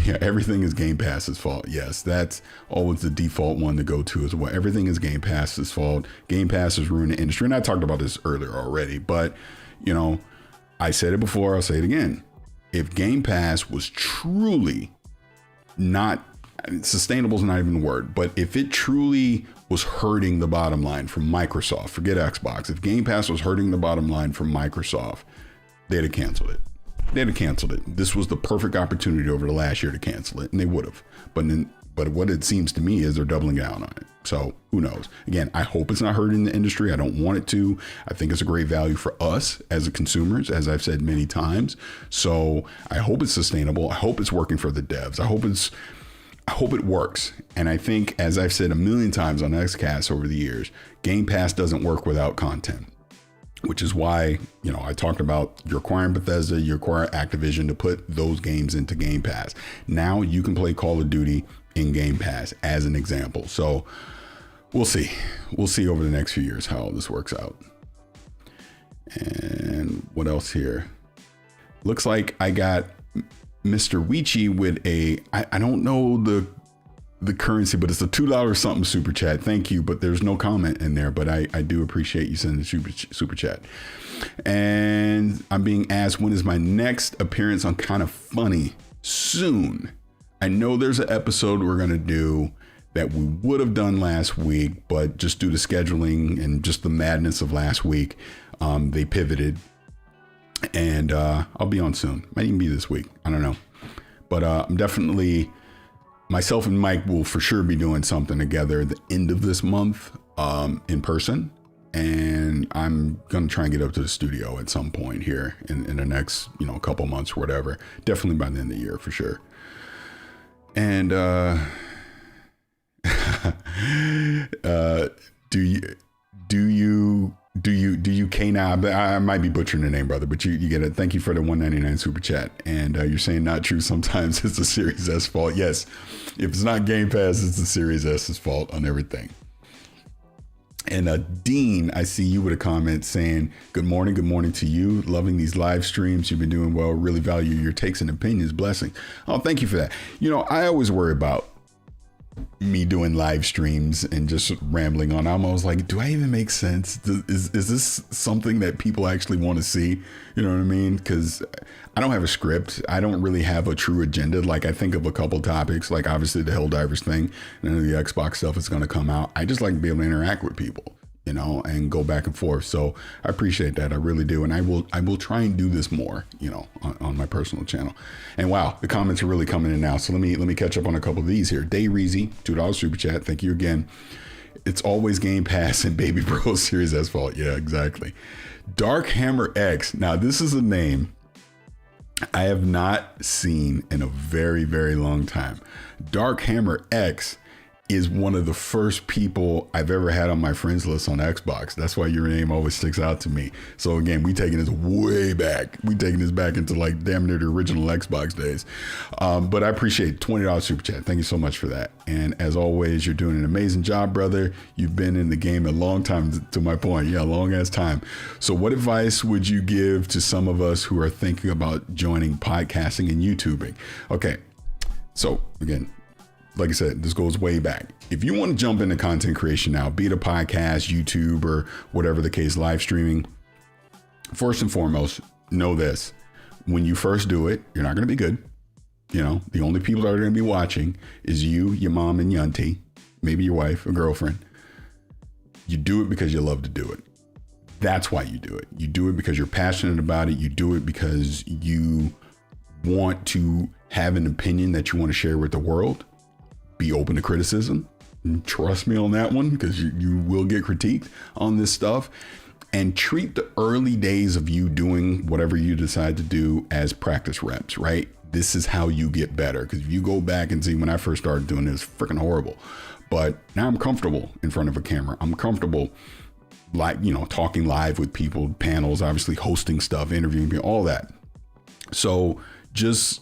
Yeah, everything is Game Pass's fault. Yes, that's always the default one to go to as well. Everything is Game Pass's fault. Game Pass has ruined the industry. And I talked about this earlier already, but, you know, I said it before, I'll say it again. If Game Pass was truly not, sustainable is not even a word, but if it truly was hurting the bottom line from Microsoft, forget Xbox. If Game Pass was hurting the bottom line from Microsoft, they'd have canceled it. They'd have canceled it. This was the perfect opportunity over the last year to cancel it, and they would have. But then But what it seems to me is they're doubling down on it. So who knows? Again, I hope it's not hurting the industry. I don't want it to. I think it's a great value for us as a consumers, as I've said many times. So I hope it's sustainable. I hope it's working for the devs. I hope it works. And I think, as I've said a million times on XCast over the years, Game Pass doesn't work without content, which is why, I talked about you're acquiring Bethesda, you acquire Activision to put those games into Game Pass. Now you can play Call of Duty in Game Pass as an example. So we'll see. We'll see over the next few years how all this works out. And what else here? Looks like I got Mr. Weechi with I don't know the currency, but it's a $2 something super chat. Thank you, but there's no comment in there, but I do appreciate you sending the super chat. And I'm being asked, when is my next appearance on Kind of Funny? Soon. I know there's an episode we're going to do that we would have done last week, but just due to scheduling and just the madness of last week, they pivoted. And I'll be on soon. Might even be this week. I don't know. But I'm definitely, myself and Mike will for sure be doing something together at the end of this month in person. And I'm going to try and get up to the studio at some point here in the next, couple months or whatever. Definitely by the end of the year for sure. And do you K-Nob? I might be butchering the name, brother, but you get it. Thank you for the $1.99 super chat. And you're saying not true. Sometimes it's the Series S fault. Yes. If it's not Game Pass, it's the Series S's fault on everything. And Dean, I see you with a comment saying, good morning to you. Loving these live streams. You've been doing well. Really value your takes and opinions. Blessing. Oh, thank you for that. I always worry about me doing live streams and just rambling on. I'm always like, do I even make sense? Is this something that people actually want to see? You know what I mean? Because I don't have a script. I don't really have a true agenda. Like, I think of a couple topics, like obviously the Helldivers thing, and then the Xbox stuff is going to come out. I just like to be able to interact with people, and go back and forth. So I appreciate that. I really do. And I will try and do this more, on my personal channel. And wow, the comments are really coming in now. So let me catch up on a couple of these here. Day Reezy, $2 super chat. Thank you again. It's always Game Pass and Baby Bro Series S fault. Yeah, exactly. Dark Hammer X. Now this is a name I have not seen in a very, very long time. Dark Hammer X is one of the first people I've ever had on my friends list on Xbox. That's why your name always sticks out to me. So again, we taking this way back. We taking this back into like damn near the original Xbox days. But I appreciate $20 super chat. Thank you so much for that. And as always, you're doing an amazing job, brother. You've been in the game a long time, to my point. Yeah, long ass time. So what advice would you give to some of us who are thinking about joining podcasting and YouTubing? Okay. So again, like I said, this goes way back. If you want to jump into content creation now, be it a podcast, YouTube, or whatever the case, live streaming, first and foremost, know this. When you first do it, you're not going to be good. The only people that are going to be watching is you, your mom, and your auntie, maybe your wife or girlfriend. You do it because you love to do it. That's why you do it. You do it because you're passionate about it. You do it because you want to have an opinion that you want to share with the world. Be open to criticism. Trust me on that one, because you will get critiqued on this stuff. And treat the early days of you doing whatever you decide to do as practice reps, right? This is how you get better. Because if you go back and see when I first started doing this, freaking horrible. But now I'm comfortable in front of a camera. I'm comfortable, like, talking live with people, panels, obviously hosting stuff, interviewing people, all that. So just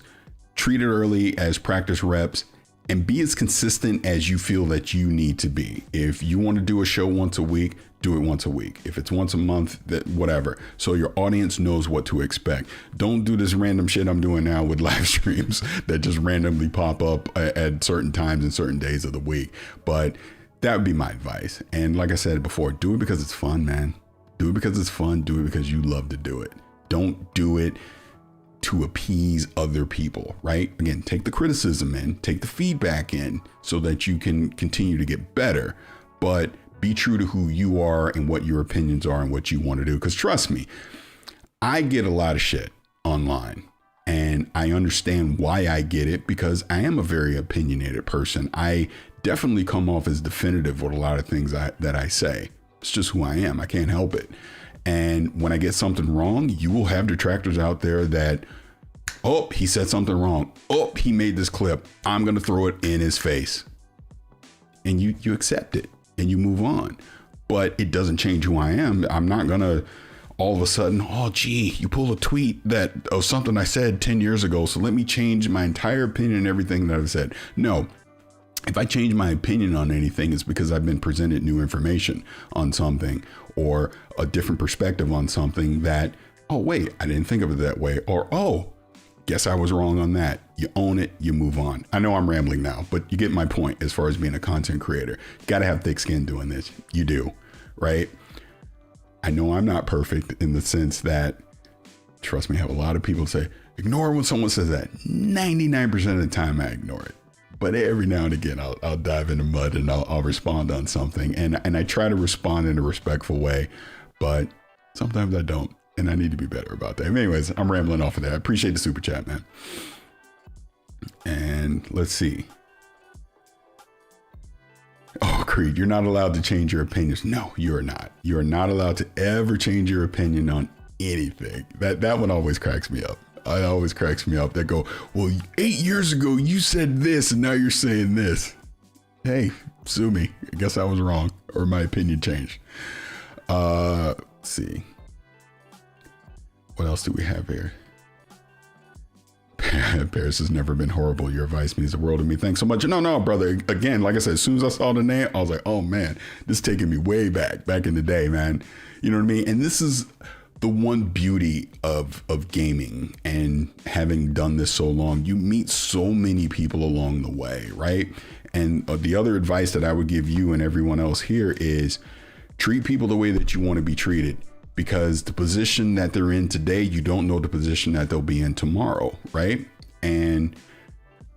treat it early as practice reps. And be as consistent as you feel that you need to be. If you want to do a show once a week, do it once a week. If it's once a month, that whatever. So your audience knows what to expect. Don't do this random shit I'm doing now with live streams that just randomly pop up at certain times and certain days of the week. But that would be my advice. And like I said before, do it because it's fun, man. Do it because it's fun. Do it because you love to do it. Don't do it to appease other people, right? Again, take the criticism in, take the feedback in so that you can continue to get better, but be true to who you are and what your opinions are and what you want to do. Because trust me, I get a lot of shit online And I understand why I get it, because I am a very opinionated person. I definitely come off as definitive with a lot of things that I say. It's just who I am. I can't help it. And when I get something wrong, you will have detractors out there that, oh, he said something wrong. Oh, he made this clip. I'm going to throw it in his face. And you accept it and you move on. But it doesn't change who I am. I'm not going to all of a sudden, oh, gee, you pulled a tweet of something I said 10 years ago, so let me change my entire opinion and everything that I've said. No. If I change my opinion on anything, it's because I've been presented new information on something, or a different perspective on something that, oh, wait, I didn't think of it that way. Or, oh, guess I was wrong on that. You own it, you move on. I know I'm rambling now, but you get my point as far as being a content creator. You got to have thick skin doing this. You do, right? I know I'm not perfect in the sense that, trust me, I have a lot of people say, ignore when someone says that. 99% of the time I ignore it. But every now and again, I'll dive in the mud and I'll respond on something. And I try to respond in a respectful way, but sometimes I don't. And I need to be better about that. Anyways, I'm rambling off of that. I appreciate the super chat, man. And let's see. Oh, Creed, you're not allowed to change your opinions. No, you're not. You're not allowed to ever change your opinion on anything. That one always cracks me up. It always cracks me up. They go, well, 8 years ago, you said this and now you're saying this. Hey, sue me. I guess I was wrong, or my opinion changed. Let's see. What else do we have here? Paris has never been horrible. Your advice means the world to me. Thanks so much. No, brother. Again, like I said, as soon as I saw the name, I was like, oh man, this is taking me way back in the day, man. You know what I mean? And this is the one beauty of gaming and having done this so long. You meet so many people along the way, right? And the other advice that I would give you and everyone else here is treat people the way that you want to be treated, because the position that they're in today, you don't know the position that they'll be in tomorrow, right? And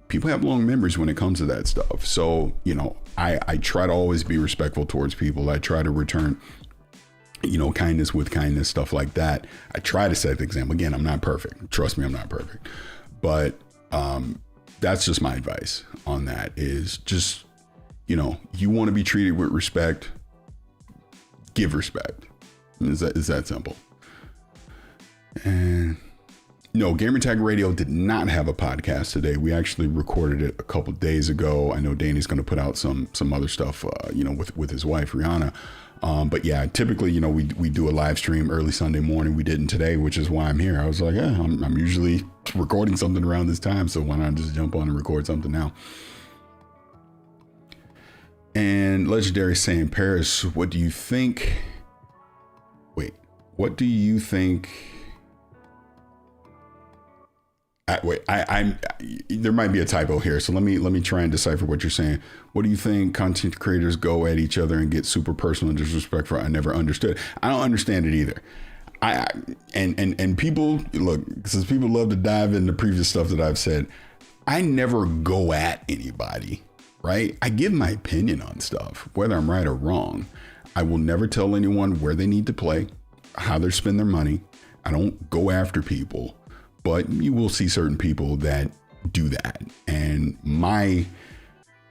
people have long memories when it comes to that stuff. So, you know, I try to always be respectful towards people. I try to return, you know, kindness with kindness, stuff like that. I try to set the example. Again, I'm not perfect. Trust me, I'm not perfect. But that's just my advice on that, is just, you know, you want to be treated with respect, give respect. Is that simple? And no, Gamertag Radio did not have a podcast today. We actually recorded it a couple days ago. I know Danny's going to put out some other stuff, you know, with his wife, Rihanna. But yeah, typically, you know, we do a live stream early Sunday morning. We didn't today, which is why I'm here. I was like, yeah, I'm usually recording something around this time, so why not just jump on and record something now? And Legendary saying, Paris, what do you think? Wait, what do you think? I'm there might be a typo here, so let me try and decipher what you're saying. What do you think content creators go at each other and get super personal and disrespectful? I never understood. I don't understand it either. And people, look, since people love to dive into previous stuff that I've said, I never go at anybody, right? I give my opinion on stuff, whether I'm right or wrong. I will never tell anyone where they need to play, how they spend their money. I don't go after people. But you will see certain people that do that. And my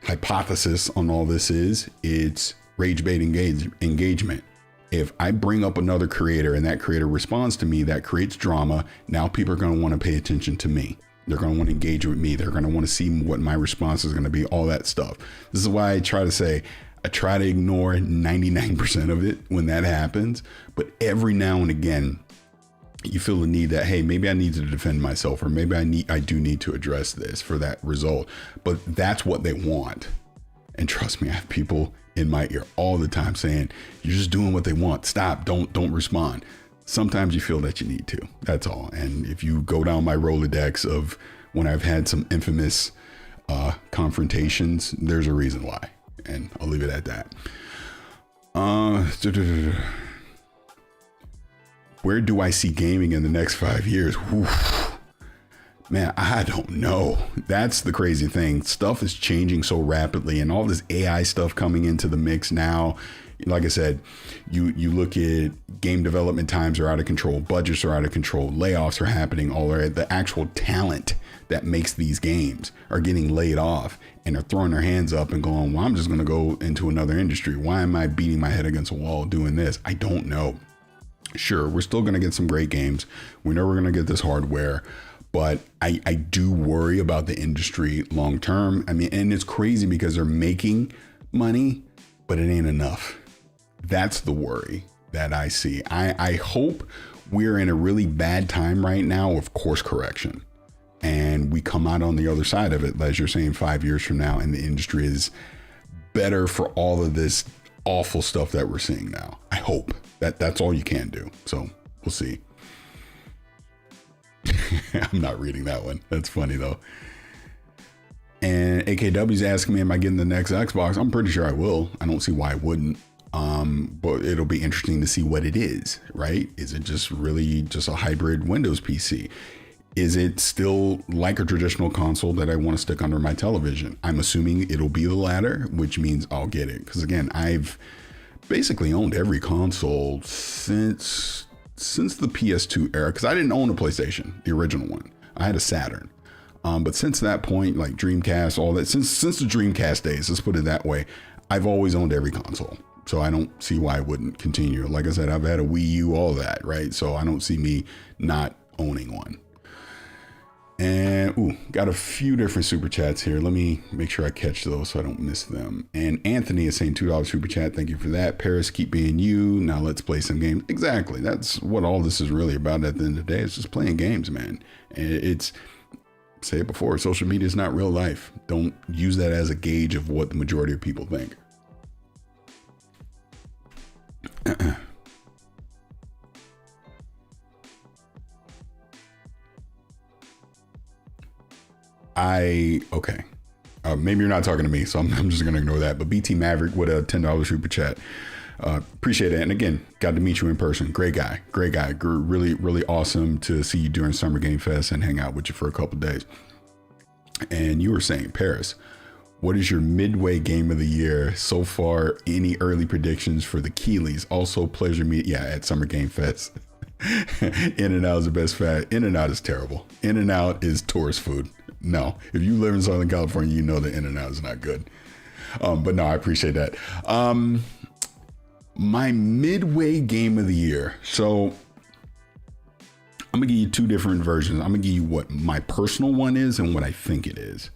hypothesis on all this is it's rage bait engagement. If I bring up another creator and that creator responds to me, that creates drama. Now people are going to want to pay attention to me. They're going to want to engage with me. They're going to want to see what my response is going to be, all that stuff. This is why I try to say, I try to ignore 99% of it when that happens. But every now and again, you feel the need that, hey, maybe I need to defend myself, or maybe I do need to address this for that result. But that's what they want. And trust me, I have people in my ear all the time saying, you're just doing what they want. Stop. Don't respond. Sometimes you feel that you need to. That's all. And if you go down my Rolodex of when I've had some infamous confrontations, there's a reason why. And I'll leave it at that. Where do I see gaming in the next 5 years? Oof. Man, I don't know. That's the crazy thing. Stuff is changing so rapidly, and all this AI stuff coming into the mix now. Like I said, you look at game development times are out of control, budgets are out of control, layoffs are happening all around. The actual talent that makes these games are getting laid off and are throwing their hands up and going, well, I'm just going to go into another industry. Why am I beating my head against a wall doing this? I don't know. Sure, we're still going to get some great games. We know we're going to get this hardware, but I do worry about the industry long term. I mean, and it's crazy because they're making money, but it ain't enough. That's the worry that I see. I hope we're in a really bad time right now of course correction, and we come out on the other side of it, as you're saying, 5 years from now, and the industry is better for all of this awful stuff that we're seeing now. I hope that's all you can do. So we'll see. I'm not reading that one. That's funny though. And AKW's asking me, am I getting the next Xbox? I'm pretty sure I will. I don't see why I wouldn't. But it'll be interesting to see what it is, right? Is it just really just a hybrid Windows PC? Is it still like a traditional console that I want to stick under my television? I'm assuming it'll be the latter, which means I'll get it. Because again, I've basically owned every console since the PS2 era, because I didn't own a PlayStation, the original one. I had a Saturn. But since that point, like Dreamcast, all that, since the Dreamcast days, let's put it that way, I've always owned every console. So I don't see why I wouldn't continue. Like I said, I've had a Wii U, all that, right? So I don't see me not owning one. And got a few different super chats here. Let me make sure I catch those so I don't miss them. And Anthony is saying $2 super chat. Thank you for that. Paris, keep being you. Now let's play some games. Exactly. That's what all this is really about at the end of the day. It's just playing games, man. And it's, say it before, social media is not real life. Don't use that as a gauge of what the majority of people think. Okay. Maybe you're not talking to me, so I'm just going to ignore that. But BT Maverick with a $10 super chat. Appreciate it. And again, got to meet you in person. Great guy. Really, really awesome to see you during Summer Game Fest and hang out with you for a couple of days. And you were saying, Paris, what is your midway game of the year so far? Any early predictions for the Keeleys? Also, pleasure meet. Yeah, at Summer Game Fest. In-N-Out is the best fat. In-N-Out is terrible. In-N-Out is tourist food. No, if you live in Southern California, you know that In-N-Out is not good. But no, I appreciate that. My midway game of the year. So I'm gonna give you two different versions. I'm gonna give you what my personal one is and what I think it is.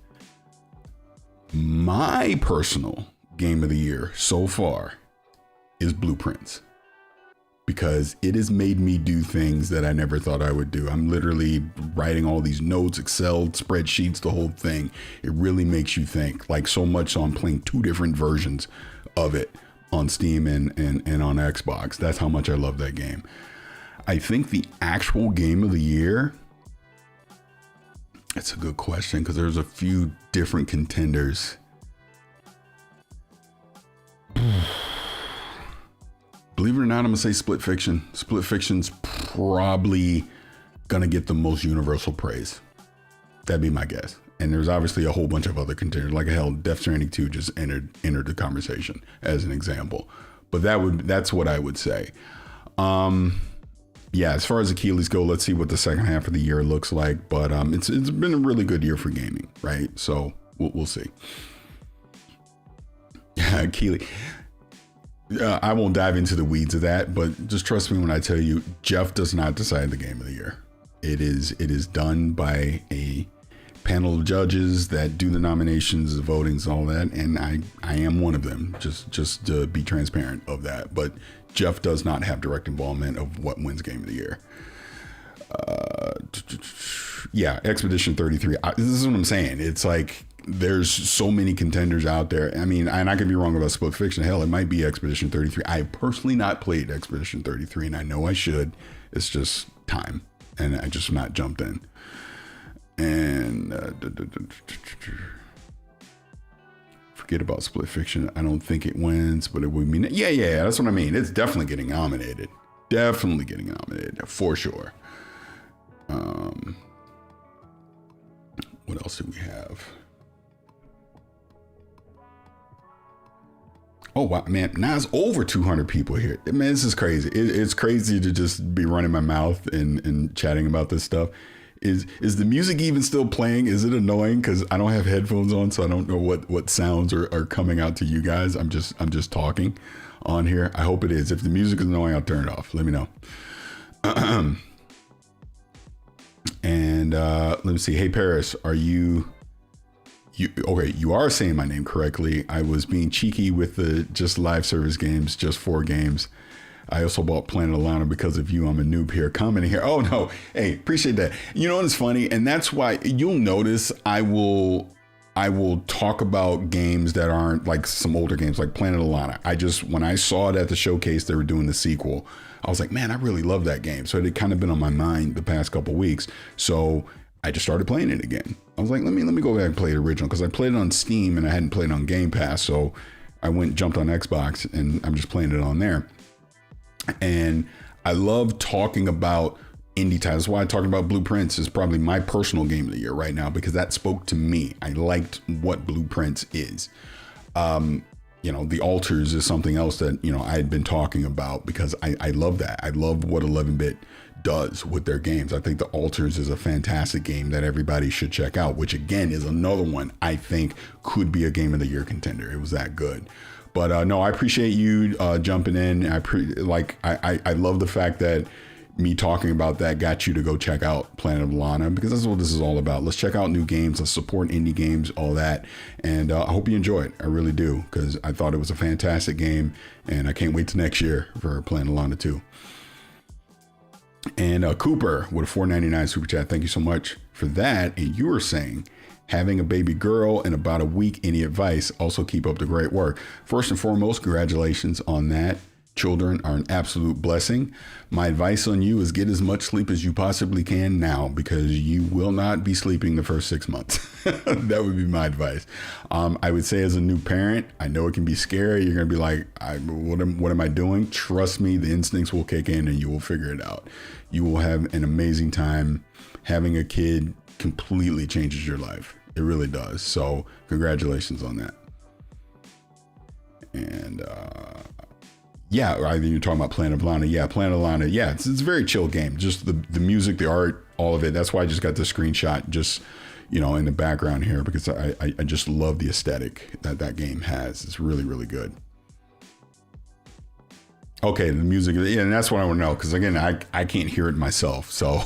My personal game of the year so far is Blueprints, because it has made me do things that I never thought I would do. I'm literally writing all these notes, Excel spreadsheets, the whole thing. It really makes you think, like, so much so I'm playing two different versions of it on Steam and on Xbox. That's how much I love that game. I think the actual game of the year, it's a good question because there's a few different contenders. Believe it or not, I'm gonna say Split Fiction. Split Fiction's probably gonna get the most universal praise. That'd be my guess. And there's obviously a whole bunch of other contenders. Like hell, Death Stranding 2 just entered the conversation as an example. But that's what I would say. Yeah, as far as the Keeleys go, let's see what the second half of the year looks like. But it's been a really good year for gaming, right? So we'll see. Keeley. I won't dive into the weeds of that, but just trust me when I tell you, Jeff does not decide the game of the year. It is done by a panel of judges that do the nominations, the votings, all that, and I am one of them. Just to be transparent of that. But Jeff does not have direct involvement of what wins game of the year. Yeah, Expedition 33. This is what I'm saying. It's like there's so many contenders out there. I mean, and I could be wrong about Split Fiction. Hell, it might be Expedition 33. I have personally not played Expedition 33, and I know I should. It's just time, and I just not jumped in. And forget about Split Fiction. I don't think it wins, but it would mean yeah. That's what I mean. It's definitely getting nominated. Definitely getting nominated for sure. What else do we have? Oh wow, man! Now it's over 200 people here. Man, this is crazy. It's crazy to just be running my mouth and chatting about this stuff. Is the music even still playing? Is it annoying? Because I don't have headphones on, so I don't know what sounds are coming out to you guys. I'm just talking on here. I hope it is. If the music is annoying, I'll turn it off. Let me know. And let me see. Hey Paris, are you okay? You are saying my name correctly. I was being cheeky with the just live service games, just 4 games. I also bought Planet Alana because of you. I'm a noob here, commenting here. Oh no, hey, appreciate that. You know what's funny, and that's why you'll notice I will talk about games that aren't like some older games, like Planet Alana. When I saw it at the showcase, they were doing the sequel. I was like, man, I really love that game. So it had kind of been on my mind the past couple weeks. So I just started playing it again. I was like, let me go back and play the original, because I played it on Steam and I hadn't played it on Game Pass. So I jumped on Xbox and I'm just playing it on there. And I love talking about indie titles. That's why I talked about Blueprints is probably my personal game of the year right now, because that spoke to me. I liked what Blueprints is. The Alters is something else that, I had been talking about, because I love that. I love what 11-bit does with their games. I think The Alters is a fantastic game that everybody should check out, which again is another one I think could be a game of the year contender. It was that good. But no, I appreciate you jumping in. I love the fact that me talking about that got you to go check out Planet of Lana, because that's what this is all about. Let's check out new games. Let's support indie games, all that. And I hope you enjoy it. I really do, because I thought it was a fantastic game, and I can't wait to next year for Planet of Lana 2. And Cooper with a $4.99 super chat. Thank you so much for that. And you were saying, having a baby girl in about a week, any advice? Also, keep up the great work. First and foremost, congratulations on that. Children are an absolute blessing. My advice on you is get as much sleep as you possibly can now, because you will not be sleeping the first 6 months. That would be my advice. I would say, as a new parent, I know it can be scary. You're going to be like, what am I doing? Trust me, the instincts will kick in and you will figure it out. You will have an amazing time. Having a kid completely changes your life. It really does. So congratulations on that. And yeah, either you're talking about Planet of Lana. Yeah, Planet of Lana. Yeah, it's a very chill game. Just the music, the art, all of it. That's why I just got the screenshot just, in the background here, because I just love the aesthetic that game has. It's really, really good. Okay, the music, yeah, and that's what I want to know, because again, I can't hear it myself, so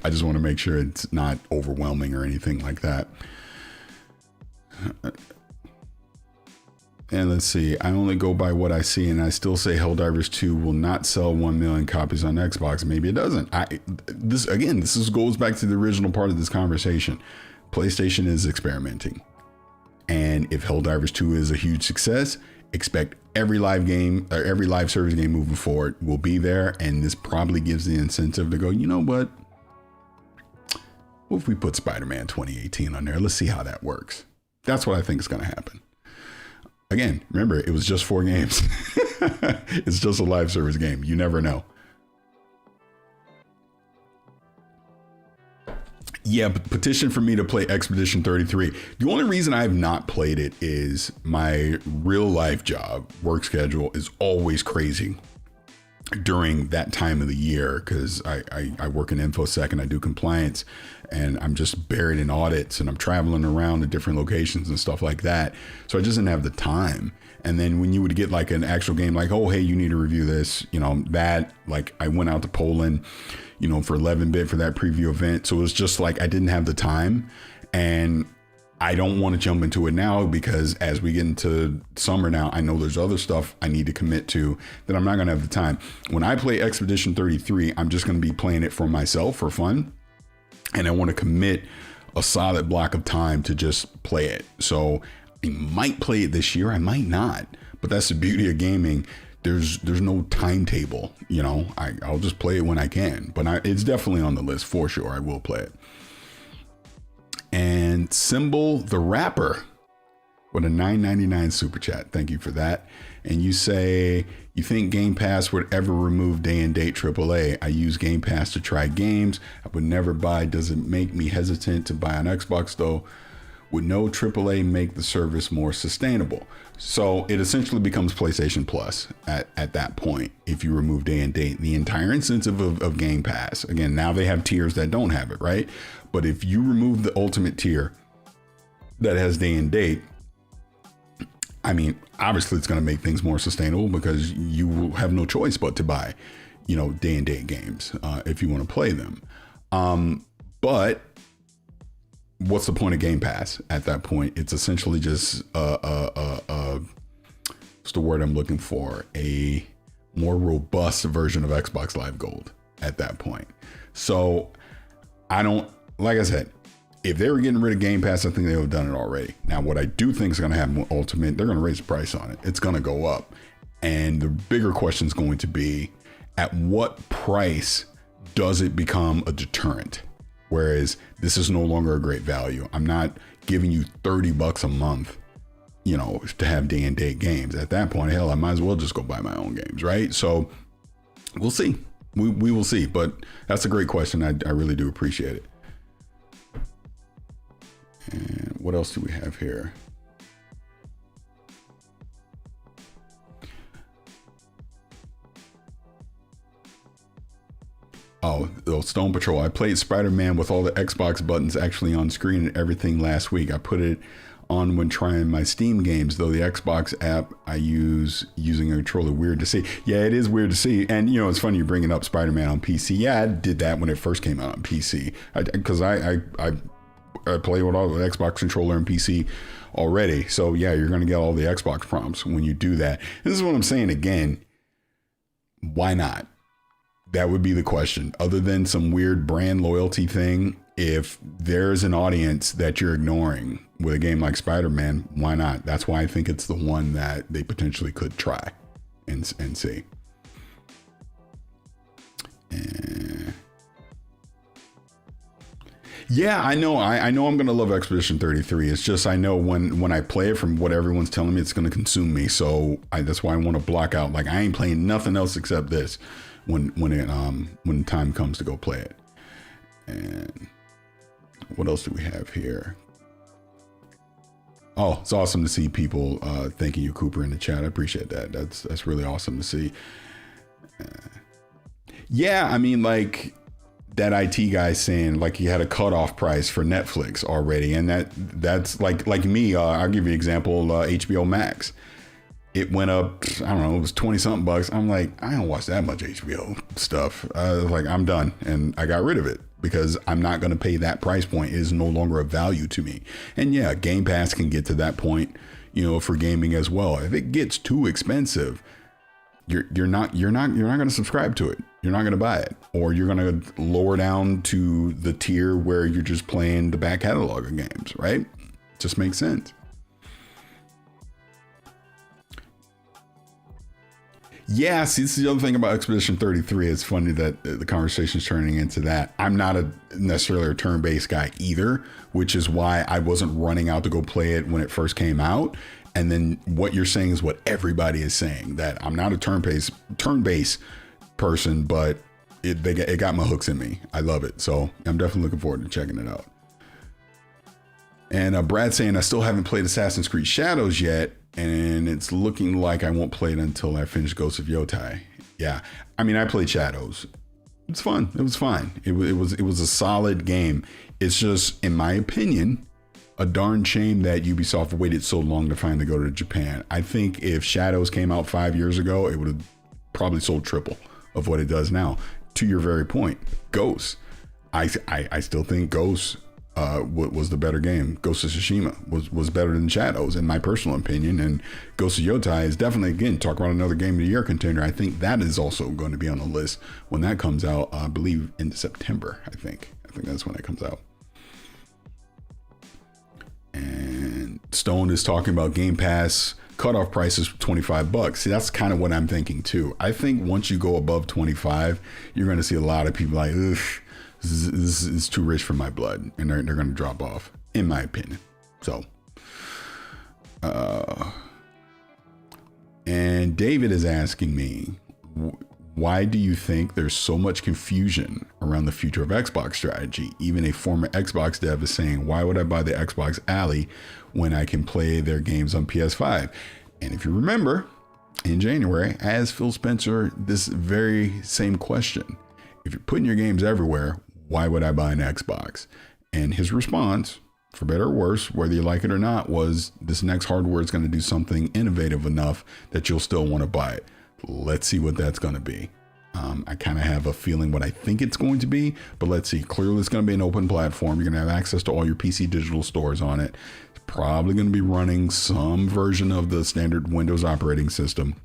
I just want to make sure it's not overwhelming or anything like that. And let's see, I only go by what I see, and I still say Helldivers 2 will not sell 1 million copies on Xbox. Maybe it doesn't. This goes back to the original part of this conversation. PlayStation is experimenting, and if Helldivers 2 is a huge success, expect every live game or every live service game moving forward will be there. And this probably gives the incentive to go, you know what if we put Spider-Man 2018 on there? Let's see how that works. That's what I think is going to happen. Again, remember, it was just 4 games. It's just a live service game. You never know. Yeah, but petition for me to play Expedition 33. The only reason I have not played it is my real life job, work schedule is always crazy during that time of the year, because I work in InfoSec and I do compliance, and I'm just buried in audits, and I'm traveling around to different locations and stuff like that. So I just didn't have the time. And then when you would get like an actual game, like, oh, hey, you need to review this, that, like, I went out to Poland, for 11-bit for that preview event. So it was just like, I didn't have the time, and I don't want to jump into it now, because as we get into summer now, I know there's other stuff I need to commit to that I'm not going to have the time. When I play Expedition 33, I'm just going to be playing it for myself, for fun. And I want to commit a solid block of time to just play it. So I might play it this year. I might not, but that's the beauty of gaming. There's no timetable, I'll just play it when I can, but it's definitely on the list for sure. I will play it. And Symbol the Rapper with a $9.99 super chat. Thank you for that. And you say, you think Game Pass would ever remove day and date AAA? I use Game Pass to try games I would never buy. Does it make me hesitant to buy on Xbox though? Would no AAA make the service more sustainable? So it essentially becomes PlayStation Plus at that point. If you remove day and date, the entire incentive of Game Pass, again, now they have tiers that don't have it, right? But if you remove the ultimate tier that has day and date, I mean, obviously it's going to make things more sustainable because you will have no choice but to buy, day and date games if you want to play them. But what's the point of Game Pass at that point? It's essentially just what's the word I'm looking for? A more robust version of Xbox Live Gold at that point. So like I said, if they were getting rid of Game Pass, I think they would have done it already. Now, what I do think is going to happen with Ultimate, they're going to raise the price on it. It's going to go up. And the bigger question is going to be, at what price does it become a deterrent? Whereas this is no longer a great value. I'm not giving you $30 a month, to have day and date games. At that point, hell, I might as well just go buy my own games, right? So we'll see. We will see. But that's a great question. I really do appreciate it. And what else do we have here? Oh, Stone Patrol. I played Spider-Man with all the Xbox buttons actually on screen and everything last week. I put it on when trying my Steam games, though the Xbox app I use using a controller. Weird to see. Yeah, it is weird to see. And, it's funny you bringing up Spider-Man on PC. Yeah, I did that when it first came out on PC. Because I play with all the Xbox controller and PC already. So yeah, you're going to get all the Xbox prompts when you do that. And this is what I'm saying again. Why not? That would be the question. Other than some weird brand loyalty thing, if there's an audience that you're ignoring with a game like Spider-Man, why not? That's why I think it's the one that they potentially could try and see. Yeah, I know. I know I'm going to love Expedition 33. It's just I know when I play it, from what everyone's telling me, it's going to consume me. So that's why I want to block out. Like, I ain't playing nothing else except this when time comes to go play it. And what else do we have here? Oh, it's awesome to see people thanking you, Cooper, in the chat. I appreciate that. That's really awesome to see. Yeah, I mean, like, that IT guy saying like he had a cutoff price for Netflix already, and that's like me. I'll give you an example. HBO Max, it went up. I don't know, it was 20 something bucks. I'm like, I don't watch that much HBO stuff. Like, I'm done, and I got rid of it because I'm not going to pay that price point. It is no longer a value to me. And yeah, Game Pass can get to that point, for gaming as well. If it gets too expensive, you're not going to subscribe to it. You're not going to buy it, or you're going to lower down to the tier where you're just playing the back catalog of games, right? Just makes sense. Yeah, see, this is the other thing about Expedition 33. It's funny that the conversation's turning into that. I'm not necessarily a turn-based guy either, which is why I wasn't running out to go play it when it first came out. And then what you're saying is what everybody is saying, that I'm not a turn-based person, but it got my hooks in me. I love it. So I'm definitely looking forward to checking it out. And Brad saying, I still haven't played Assassin's Creed Shadows yet, and it's looking like I won't play it until I finish Ghost of Yotai. Yeah, I mean, I played Shadows. It's fun. It was fine. It was a solid game. It's just, in my opinion, a darn shame that Ubisoft waited so long to finally go to Japan. I think if Shadows came out 5 years ago, it would have probably sold triple of what it does now. To your very point, Ghost. I still think Ghost was the better game. Ghost of Tsushima was better than Shadows, in my personal opinion. And Ghost of Yotai is definitely, again, talk about another game of the year contender. I think that is also going to be on the list when that comes out. I believe in September. I think that's when it comes out. And Stone is talking about Game Pass cutoff price is $25. See, that's kind of what I'm thinking too. I think once you go above 25, you're going to see a lot of people like, ugh, this is too rich for my blood, and they're going to drop off, in my opinion. So, and David is asking me, Why do you think there's so much confusion around the future of Xbox strategy? Even a former Xbox dev is saying, why would I buy the Xbox Ally when I can play their games on PS5? And if you remember, in January, I asked Phil Spencer this very same question. If you're putting your games everywhere, why would I buy an Xbox? And his response, for better or worse, whether you like it or not, was this next hardware is going to do something innovative enough that you'll still want to buy it. Let's see what that's going to be. I kind of have a feeling what I think it's going to be, but let's see. Clearly, it's going to be an open platform. You're going to have access to all your PC digital stores on it. It's probably going to be running some version of the standard Windows operating system.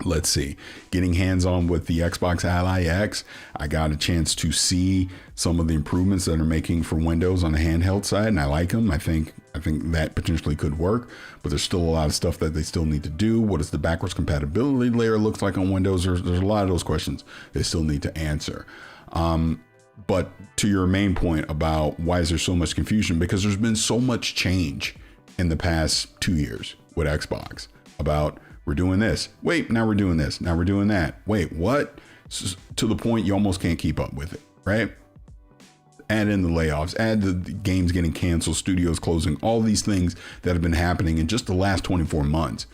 Let's see. Getting hands-on with the Xbox Ally X, I got a chance to see some of the improvements that are making for Windows on the handheld side, and I like them. I think that potentially could work, but there's still a lot of stuff that they still need to do. What does the backwards compatibility layer look like on Windows? There's a lot of those questions they still need to answer. But to your main point about why is there so much confusion? Because there's been so much change in the past 2 years with Xbox about we're doing this. Wait, now we're doing this. Now we're doing that. Wait, what? To the point you almost can't keep up with it, right? Add in the layoffs, add the games getting canceled, studios closing, all these things that have been happening in just the last 24 months.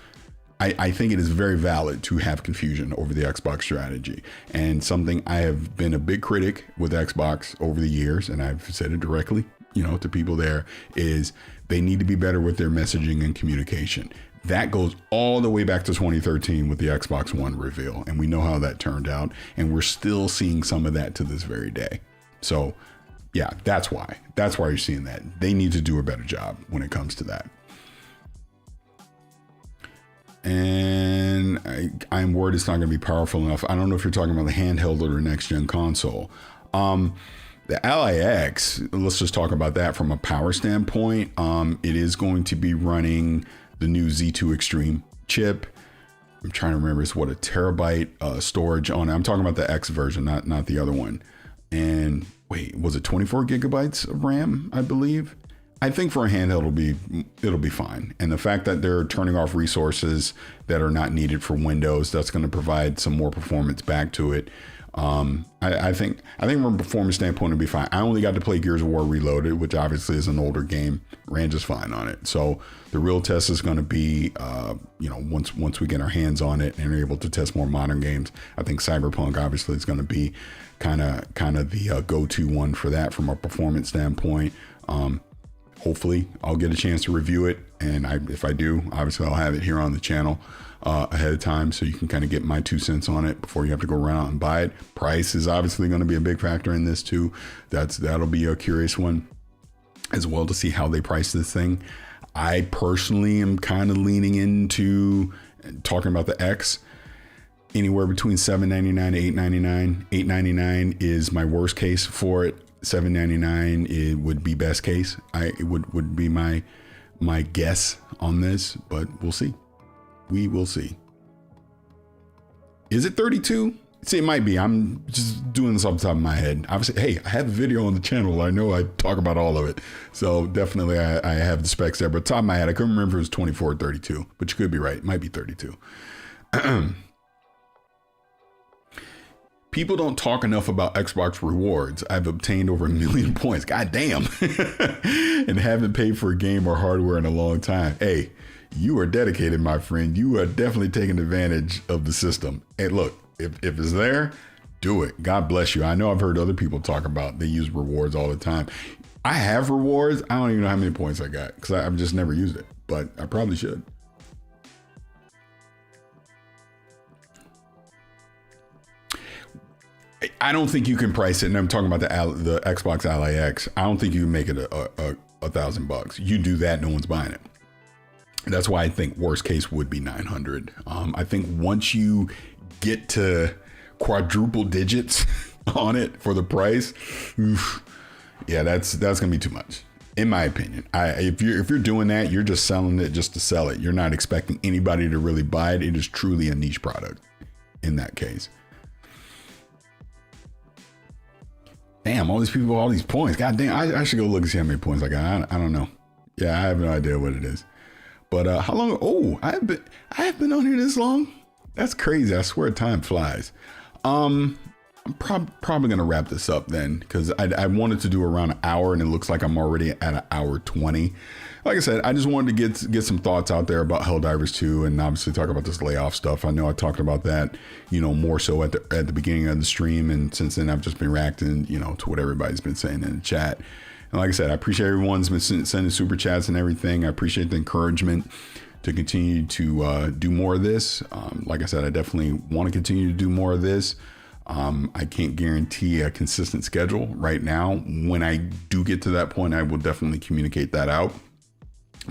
I think it is very valid to have confusion over the Xbox strategy, and something I have been a big critic with Xbox over the years, and I've said it directly, to people there, is they need to be better with their messaging and communication. That goes all the way back to 2013 with the Xbox One reveal, and we know how that turned out, and we're still seeing some of that to this very day. So yeah, that's why you're seeing that. They need to do a better job when it comes to that. And I'm worried it's not going to be powerful enough. I don't know if you're talking about the handheld or the next gen console. The Ally X, let's just talk about that from a power standpoint. It is going to be running the new Z2 Extreme chip. I'm trying to remember, it's what, a terabyte storage on it. I'm talking about the X version, not the other one. And wait, was it 24 gigabytes of RAM, I believe? I think for a handheld, it'll be fine. And the fact that they're turning off resources that are not needed for Windows, that's going to provide some more performance back to it. I think from a performance standpoint, it'll be fine. I only got to play Gears of War Reloaded, which obviously is an older game. Ran just fine on it. So the real test is going to be, once we get our hands on it and are able to test more modern games. I think Cyberpunk obviously is going to be kind of the go-to one for that from a performance standpoint. Hopefully I'll get a chance to review it, and if I do, obviously I'll have it here on the channel ahead of time, so you can kind of get my 2 cents on it before you have to go around and buy it. Price is obviously going to be a big factor in this too. That'll be a curious one as well, to see how they price this thing. I personally am kind of leaning into talking about the X. Anywhere between $7.99 to $8.99. $8.99 is my worst case for it. $7.99 it would be best case. It would be my guess on this, but we'll see. We will see. Is it 32? See, it might be. I'm just doing this off the top of my head. Obviously, hey, I have a video on the channel. I know I talk about all of it. So definitely I have the specs there. But top of my head, I couldn't remember if it was 24 or 32, but you could be right. It might be 32. People don't talk enough about Xbox rewards. I've obtained over 1 million points. God damn. And haven't paid for a game or hardware in a long time. Hey, you are dedicated, my friend. You are definitely taking advantage of the system. Hey, look, if it's there, do it. God bless you. I know I've heard other people talk about they use rewards all the time. I have rewards. I don't even know how many points I got because I've just never used it, but I probably should. I don't think you can price it, and I'm talking about the Xbox Ally X. I don't think you can make it a $1,000. You do that, no one's buying it. That's why I think worst case would be 900. I think once you get to quadruple digits on it for the price, yeah, that's gonna be too much, in my opinion. If you're doing that, you're just selling it just to sell it. You're not expecting anybody to really buy it. It is truly a niche product in that case. Damn, all these people, all these points. God damn, I should go look and see how many points I got. I don't know. Yeah, I have no idea what it is. But how long? Oh, I have been on here this long. That's crazy. I swear time flies. I'm probably going to wrap this up then, because I wanted to do around an hour and it looks like I'm already at an hour 20. Like I said, I just wanted to get some thoughts out there about Helldivers 2 and obviously talk about this layoff stuff. I know I talked about that, more so at the beginning of the stream. And since then I've just been reacting, to what everybody's been saying in the chat. And like I said, I appreciate everyone's been sending super chats and everything. I appreciate the encouragement to continue to do more of this. Like I said, I definitely want to continue to do more of this. I can't guarantee a consistent schedule right now. When I do get to that point, I will definitely communicate that out.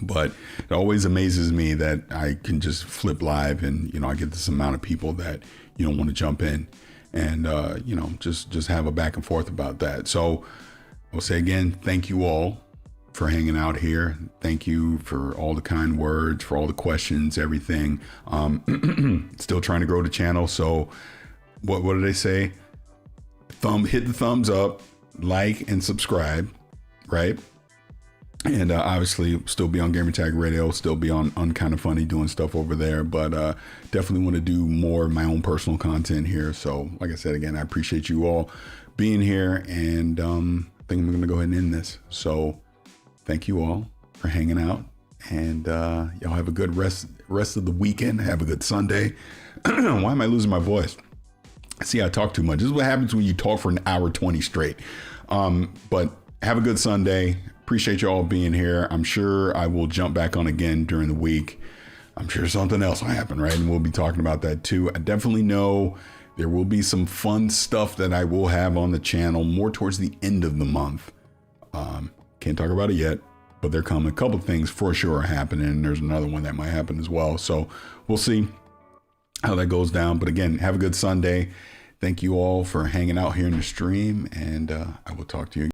But it always amazes me that I can just flip live and, I get this amount of people that, want to jump in and, just have a back and forth about that. So I'll say again, thank you all for hanging out here. Thank you for all the kind words, for all the questions, everything. Still trying to grow the channel. So what did they say? Hit the thumbs up, like, and subscribe, right? And obviously still be on Gamertag Radio, still be on Unkinda Funny doing stuff over there, but definitely want to do more of my own personal content here. So like I said, again, I appreciate you all being here, and I think I'm going to go ahead and end this. So thank you all for hanging out, and y'all have a good rest of the weekend. Have a good Sunday. Why am I losing my voice? See, I talk too much. This is what happens when you talk for an hour 20 straight. But have a good Sunday. Appreciate you all being here. I'm sure I will jump back on again during the week. I'm sure something else will happen, right? And we'll be talking about that too. I definitely know there will be some fun stuff that I will have on the channel more towards the end of the month. Can't talk about it yet, but they're coming. A couple of things for sure are happening. And there's another one that might happen as well. So we'll see how that goes down. But again, have a good Sunday. Thank you all for hanging out here in the stream, and I will talk to you again.